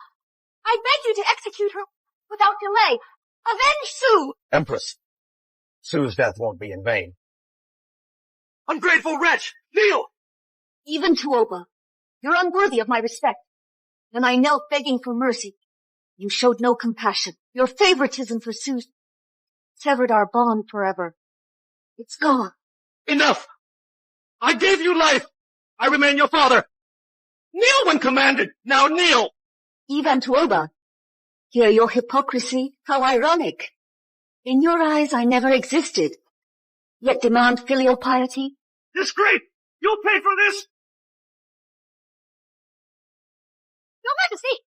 I beg you to execute her without delay. Avenge Sue! Empress, Sue's death won't be in vain. Ungrateful wretch! Kneel! Even Tuoba, you're unworthy of my respect. When I knelt begging for mercy, you showed no compassion. Your favoritism for Sue severed our bond forever. It's gone. Enough! I gave you life! I remain your father! Kneel when commanded! Now kneel! Even Tuoba, hear your hypocrisy? How ironic. In your eyes I never existed, yet demand filial piety? Disgrace! You'll pay for this! Your Majesty!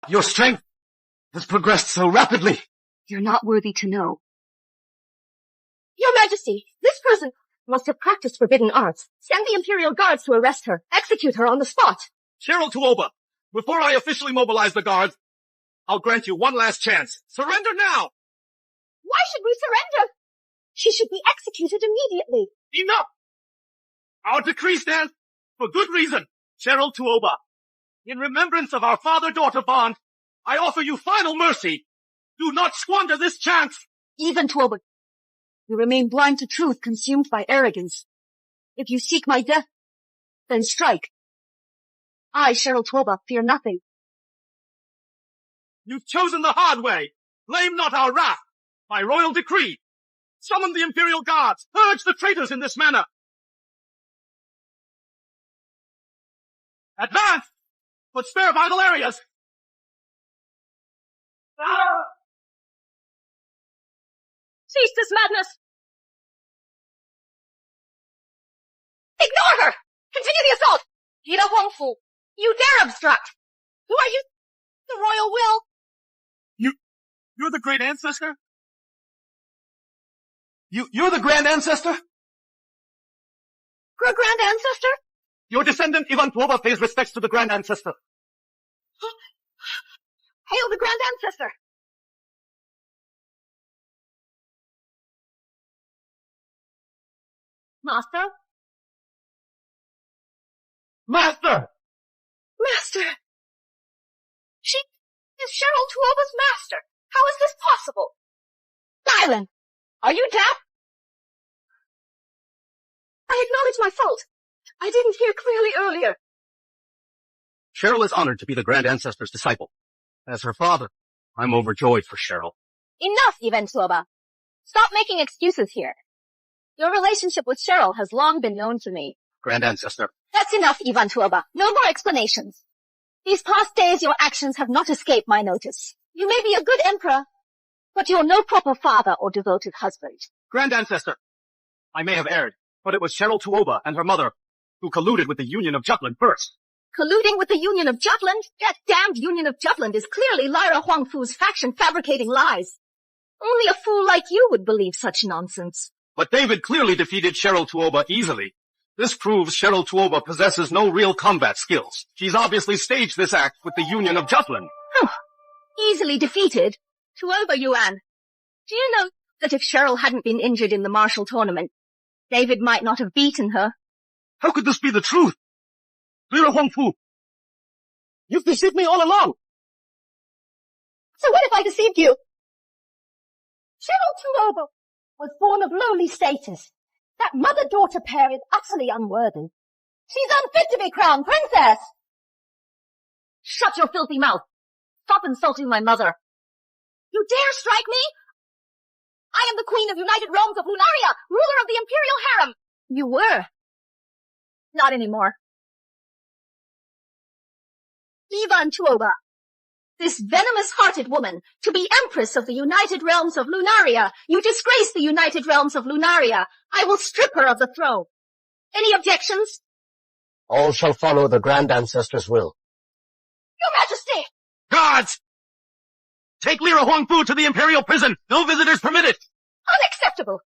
Your strength has progressed so rapidly. You're not worthy to know. Your Majesty, this person must have practiced forbidden arts. Send the Imperial Guards to arrest her. Execute her on the spot. Cheryl Tuoba, before I officially mobilize the guards, I'll grant you one last chance. Surrender now! Why should we surrender? She should be executed immediately. Enough! Our decree stands for good reason. Cheryl Tuoba, in remembrance of our father-daughter bond, I offer you final mercy. Do not squander this chance. Even Tuoba, you remain blind to truth, consumed by arrogance. If you seek my death, then strike. I, Cheryl Tuoba, fear nothing. You've chosen the hard way. Blame not our wrath. By royal decree, summon the Imperial Guards. Purge the traitors in this manner. Advance, but spare vital areas. Cease this madness! Ignore her! Continue the assault! Ida Huangfu, you dare obstruct! Who are you? The royal will? You're the great ancestor? You're the grand ancestor? Grand ancestor? Your descendant Ivan Tuoba pays respects to the grand ancestor. Hail the grand ancestor! Master? Master! Master! She is Cheryl Tuoba's master. How is this possible? Dylan, are you deaf? I acknowledge my fault. I didn't hear clearly earlier. Cheryl is honored to be the grand ancestor's disciple. As her father, I'm overjoyed for Cheryl. Enough, Ivan Tuoba. Stop making excuses here. Your relationship with Cheryl has long been known to me. Grand ancestor. That's enough, Ivan Tuoba. No more explanations. These past days, your actions have not escaped my notice. You may be a good emperor, but you're no proper father or devoted husband. Grand ancestor, I may have erred, but it was Cheryl Tuoba and her mother who colluded with the Union of Jutland first. Colluding with the Union of Jutland? That damned Union of Jutland is clearly Lyra Huangfu's faction fabricating lies. Only a fool like you would believe such nonsense. But David clearly defeated Cheryl Tuoba easily. This proves Cheryl Tuoba possesses no real combat skills. She's obviously staged this act with the Union of Jutland. Easily defeated? Tuoba Yuan, do you know that if Cheryl hadn't been injured in the martial tournament, David might not have beaten her? How could this be the truth? Lyra Huangfu, you've deceived me all along. So what if I deceived you? Cheryl Tuoba was born of lowly status. That mother-daughter pair is utterly unworthy. She's unfit to be crowned princess! Shut your filthy mouth. Stop insulting my mother. You dare strike me? I am the Queen of United Realms of Lunaria, ruler of the Imperial Harem. You were. Not anymore. Ivan Tuoba, this venomous-hearted woman, to be Empress of the United Realms of Lunaria. You disgrace the United Realms of Lunaria. I will strip her of the throne. Any objections? All shall follow the grand ancestor's will. Your Majesty! Guards! Take Lyra Huangfu to the Imperial prison. No visitors permitted. Unacceptable.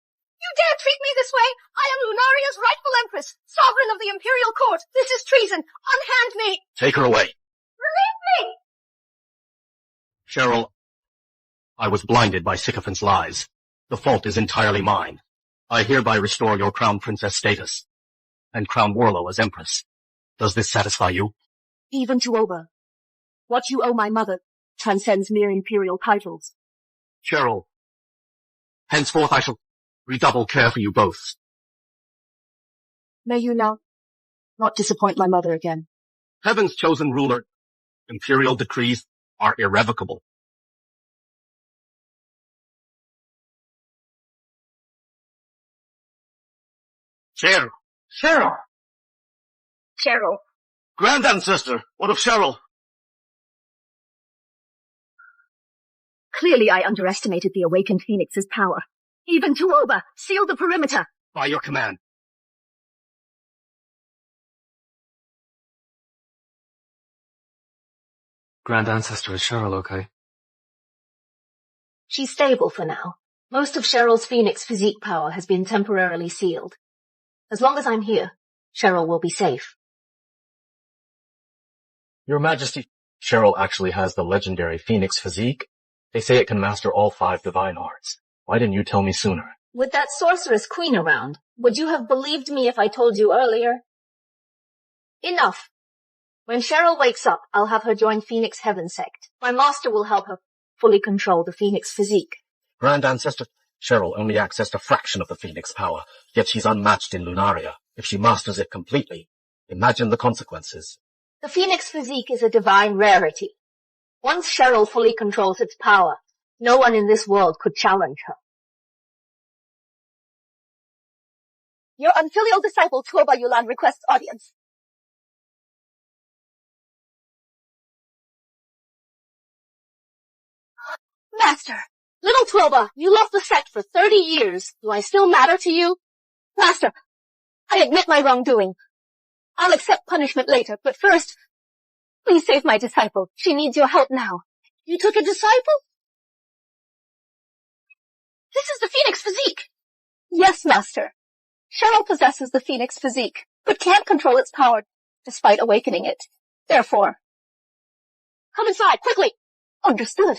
You dare treat me this way? I am Lunaria's rightful Empress, sovereign of the Imperial Court. This is treason. Unhand me. Take her away. Release me! Cheryl, I was blinded by sycophant's lies. The fault is entirely mine. I hereby restore your crown princess status and crown Warlow as empress. Does this satisfy you? Even Tuoba, what you owe my mother transcends mere imperial titles. Cheryl, henceforth I shall redouble care for you both. May you now not disappoint my mother again. Heaven's chosen ruler, imperial decrees are irrevocable. Cheryl! Cheryl! Cheryl. Grand ancestor, what of Cheryl? Clearly I underestimated the awakened Phoenix's power. Even Tuoba, seal the perimeter. By your command. Grand Ancestor, is Cheryl okay? She's stable for now. Most of Cheryl's Phoenix physique power has been temporarily sealed. As long as I'm here, Cheryl will be safe. Your Majesty, Cheryl actually has the legendary Phoenix physique. They say it can master all 5 divine arts. Why didn't you tell me sooner? With that sorceress queen around, would you have believed me if I told you earlier? Enough. When Cheryl wakes up, I'll have her join Phoenix Heaven Sect. My master will help her fully control the Phoenix physique. Grand Ancestor, Cheryl only accessed a fraction of the Phoenix power, yet she's unmatched in Lunaria. If she masters it completely, imagine the consequences. The Phoenix physique is a divine rarity. Once Cheryl fully controls its power, no one in this world could challenge her. Your unfilial disciple Tuoba Yulan requests audience. Master, little Tuoba, you left the sect for 30 years. Do I still matter to you? Master, I admit my wrongdoing. I'll accept punishment later, but first, please save my disciple. She needs your help now. You took a disciple? This is the Phoenix physique. Yes, Master. Cheryl possesses the Phoenix physique, but can't control its power despite awakening it. Therefore, come inside, quickly. Understood.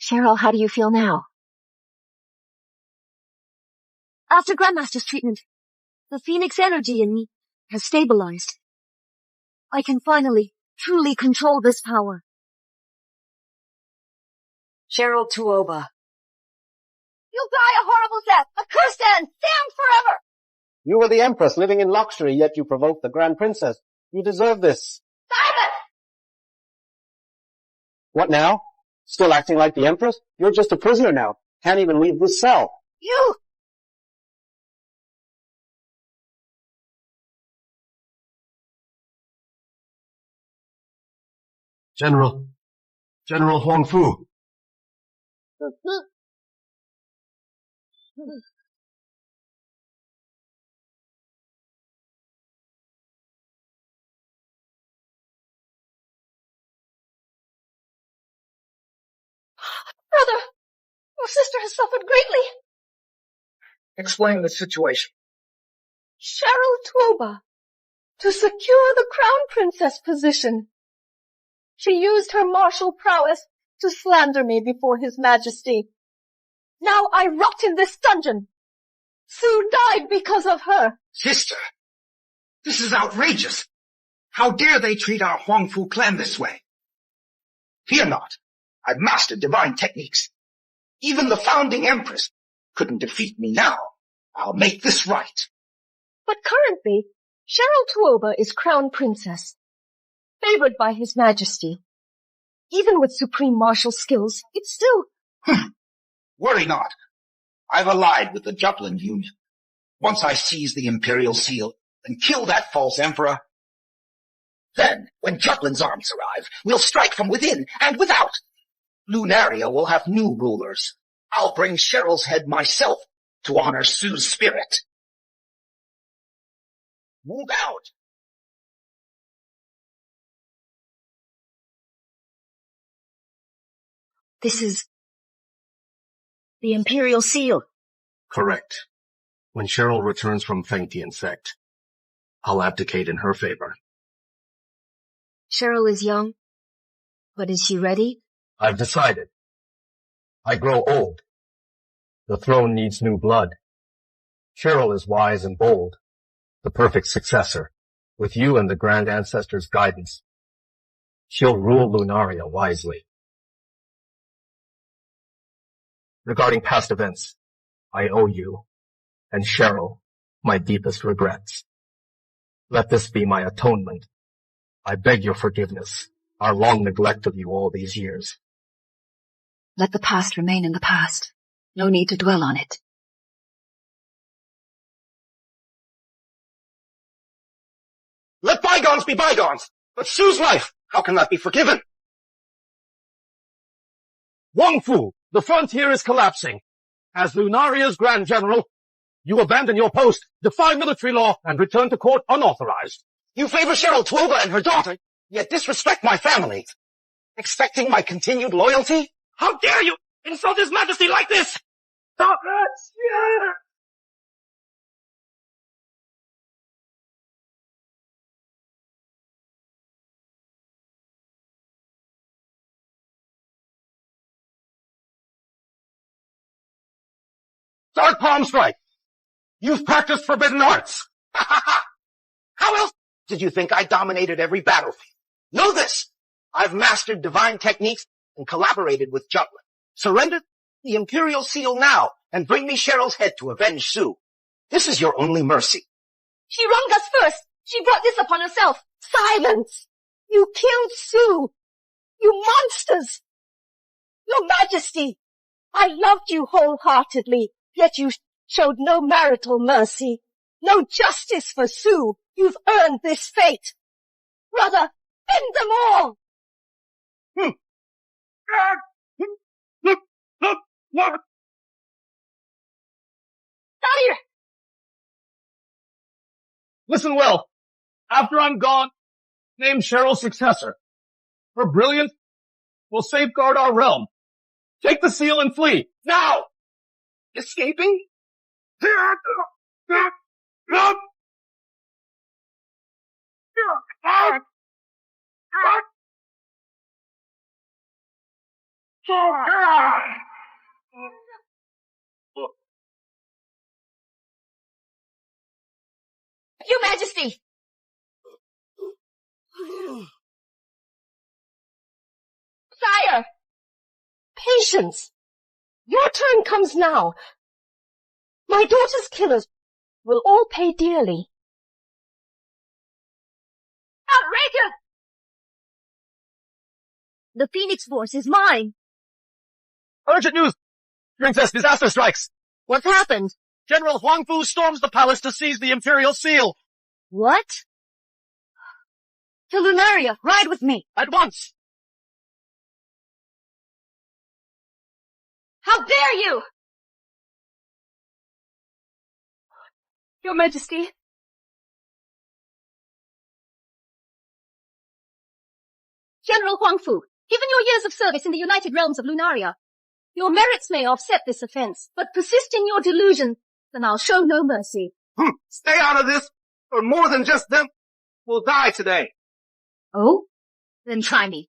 Cheryl, how do you feel now? After Grandmaster's treatment, the Phoenix energy in me has stabilized. I can finally, truly control this power. Cheryl Tuoba. You'll die a horrible death, a cursed end, damned forever! You were the Empress living in luxury, yet you provoked the Grand Princess. You deserve this. Silence! What now? Still acting like the Empress? You're just a prisoner now. Can't even leave this cell. You! General Huang Fu. Brother, your sister has suffered greatly. Explain the situation. Cheryl Tuoba, to secure the Crown Princess position. She used her martial prowess to slander me before His Majesty. Now I rot in this dungeon. Sue died because of her. Sister, this is outrageous. How dare they treat our Huangfu clan this way? Fear not. I've mastered divine techniques. Even the founding Empress couldn't defeat me now. I'll make this right. But currently, Cheryl Tuoba is Crown Princess, favored by His Majesty. Even with supreme martial skills, it's still... Worry not. I've allied with the Jutland Union. Once I seize the Imperial Seal and kill that false Emperor, then, when Jutland's armies arrive, we'll strike from within and without. Lunaria will have new rulers. I'll bring Cheryl's head myself to honor Sue's spirit. Move out! This is the Imperial Seal. Correct. When Cheryl returns from Fengtian sect, I'll abdicate in her favor. Cheryl is young, but is she ready? I've decided. I grow old. The throne needs new blood. Cheryl is wise and bold, the perfect successor. With you and the Grand Ancestor's guidance, she'll rule Lunaria wisely. Regarding past events, I owe you, and Cheryl, my deepest regrets. Let this be my atonement. I beg your forgiveness, our long neglect of you all these years. Let the past remain in the past. No need to dwell on it. Let bygones be bygones! But Sue's life, how can that be forgiven? Wang Fu, the frontier is collapsing. As Lunaria's Grand General, you abandon your post, defy military law, and return to court unauthorized. You favor Cheryl Tuoba and her daughter, yet disrespect my family. Expecting my continued loyalty? How dare you insult His Majesty like this? Stop it! Start palm strike. You've practiced forbidden arts. How else did you think I dominated every battlefield? Know this! I've mastered divine techniques and collaborated with Jutland. Surrender the Imperial Seal now and bring me Cheryl's head to avenge Sue. This is your only mercy. She wronged us first. She brought this upon herself. Silence! You killed Sue. You monsters! Your Majesty, I loved you wholeheartedly, yet you showed no marital mercy, no justice for Sue. You've earned this fate. Brother, end them all! Sire! Listen well. After I'm gone, name Cheryl's successor. Her brilliance will safeguard our realm. Take the seal and flee. Now! Escaping? Your Majesty! Sire! Patience! Your turn comes now. My daughter's killers will all pay dearly. Outrageous! The Phoenix Force is mine. Urgent news! Princess, disaster strikes! What's happened? General Huang Fu storms the palace to seize the Imperial Seal. What? To Lunaria, ride with me. At once! How dare you! Your Majesty. General Huang Fu, given your years of service in the United Realms of Lunaria, your merits may offset this offense, but persist in your delusion, then I'll show no mercy. Stay out of this, or more than just them will die today. Oh? Then try me.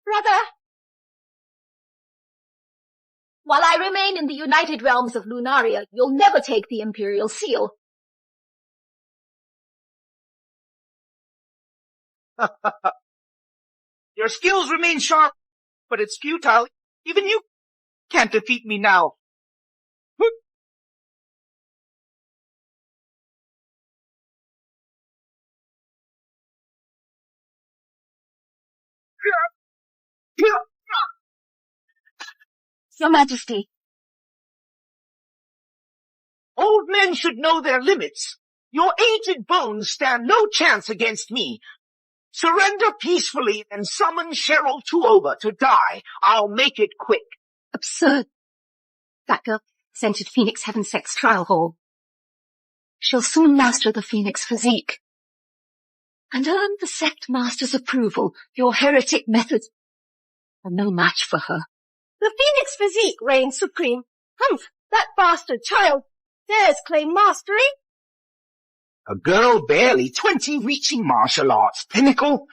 Brother! While I remain in the United Realms of Lunaria, you'll never take the Imperial Seal. Your skills remain sharp, but it's futile. Even you can't defeat me now. Your Majesty. Old men should know their limits. Your aged bones stand no chance against me. Surrender peacefully and summon Cheryl Tuoba to die. I'll make it quick. Absurd. That girl entered Phoenix Heaven Sex Trial Hall. She'll soon master the Phoenix physique and earn the sect master's approval. Your heretic methods are no match for her. The Phoenix physique reigns supreme. Humph, that bastard child dares claim mastery. A girl barely 20 reaching martial arts pinnacle,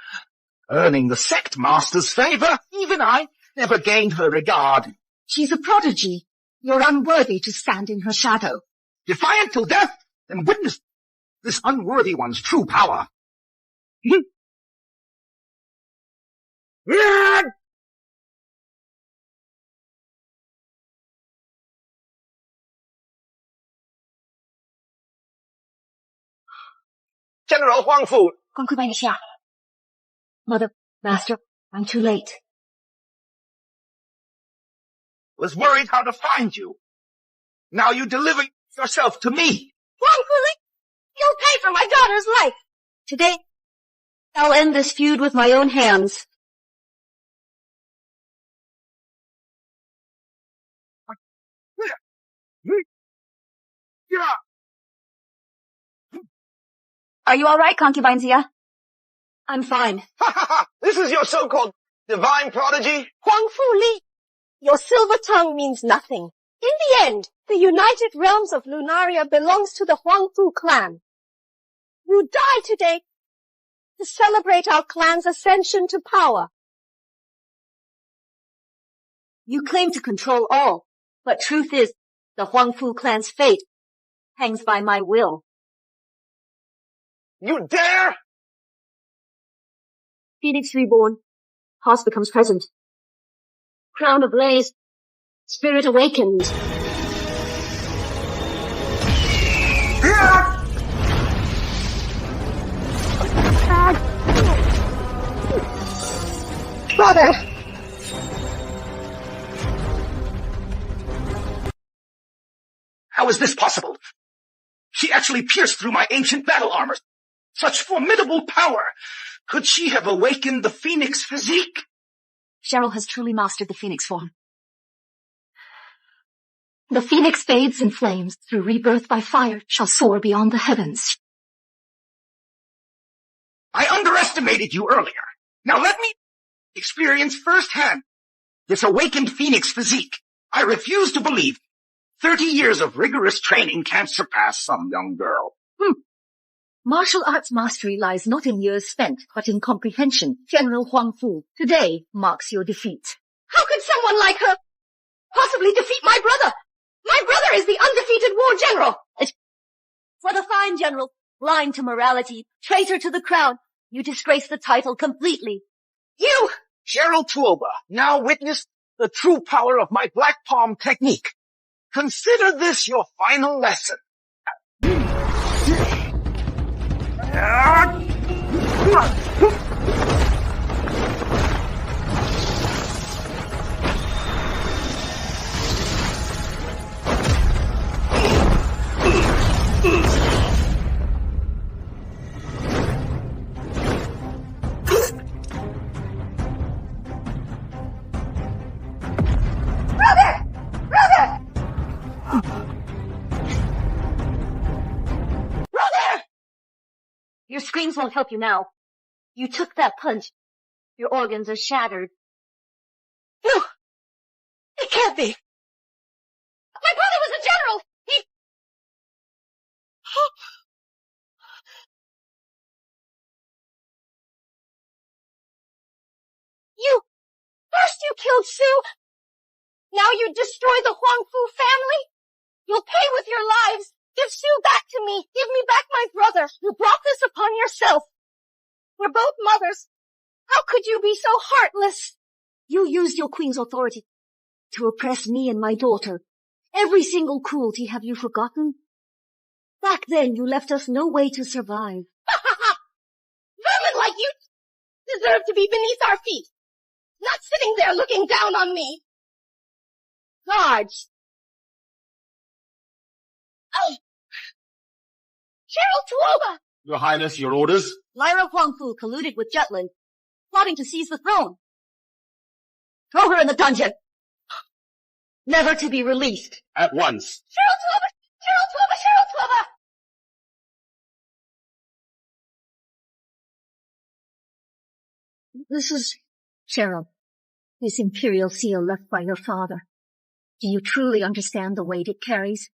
earning the sect master's favor. Even I never gained her regard. She's a prodigy. You're unworthy to stand in her shadow. Defiant till death, then witness this unworthy one's true power. General Huang Fu. Mother, Master, I'm too late. Was worried how to find you. Now you deliver yourself to me. Huang Fu, you'll pay for my daughter's life. Today, I'll end this feud with my own hands. Are you all right, concubine Zia? I'm fine. This is your so-called divine prodigy? Huang Fu Li, your silver tongue means nothing. In the end, the United Realms of Lunaria belongs to the Huang Fu clan. You die today to celebrate our clan's ascension to power. You claim to control all, but truth is, the Huang Fu clan's fate hangs by my will. You dare? Phoenix reborn. Past becomes present. Crown ablaze. Spirit awakened. Brother! How is this possible? She actually pierced through my ancient battle armor. Such formidable power! Could she have awakened the Phoenix physique? Cheryl has truly mastered the Phoenix form. The Phoenix fades in flames, through rebirth by fire, shall soar beyond the heavens. I underestimated you earlier. Now let me experience firsthand this awakened Phoenix physique. I refuse to believe 30 years of rigorous training can't surpass some young girl. Martial arts mastery lies not in years spent, but in comprehension. General Huang Fu, today marks your defeat. How could someone like her possibly defeat my brother? My brother is the undefeated war general. For the fine general, blind to morality, traitor to the crown, you disgrace the title completely. You! Cheryl Tuoba, now witness the true power of my black palm technique. Consider this your final lesson. Your screams won't help you now. You took that punch. Your organs are shattered. No! It can't be! My brother was a general! He... First you killed Sue. Now you destroy the Huang Fu family. You'll pay with your lives. Give Sue back to me. Give me back my brother. You brought this upon yourself. We're both mothers. How could you be so heartless? You used your queen's authority to oppress me and my daughter. Every single cruelty have you forgotten? Back then you left us no way to survive. Vermin like you deserve to be beneath our feet. Not sitting there looking down on me. Guards. Oh. Cheryl Tuoba! Your Highness, your orders? Lyra Huang Fu colluded with Jutland, plotting to seize the throne. Throw her in the dungeon. Never to be released. At once. Cheryl Tuoba! Cheryl Tuoba! Cheryl Tuoba! This is Cheryl, this imperial seal left by your father. Do you truly understand the weight it carries?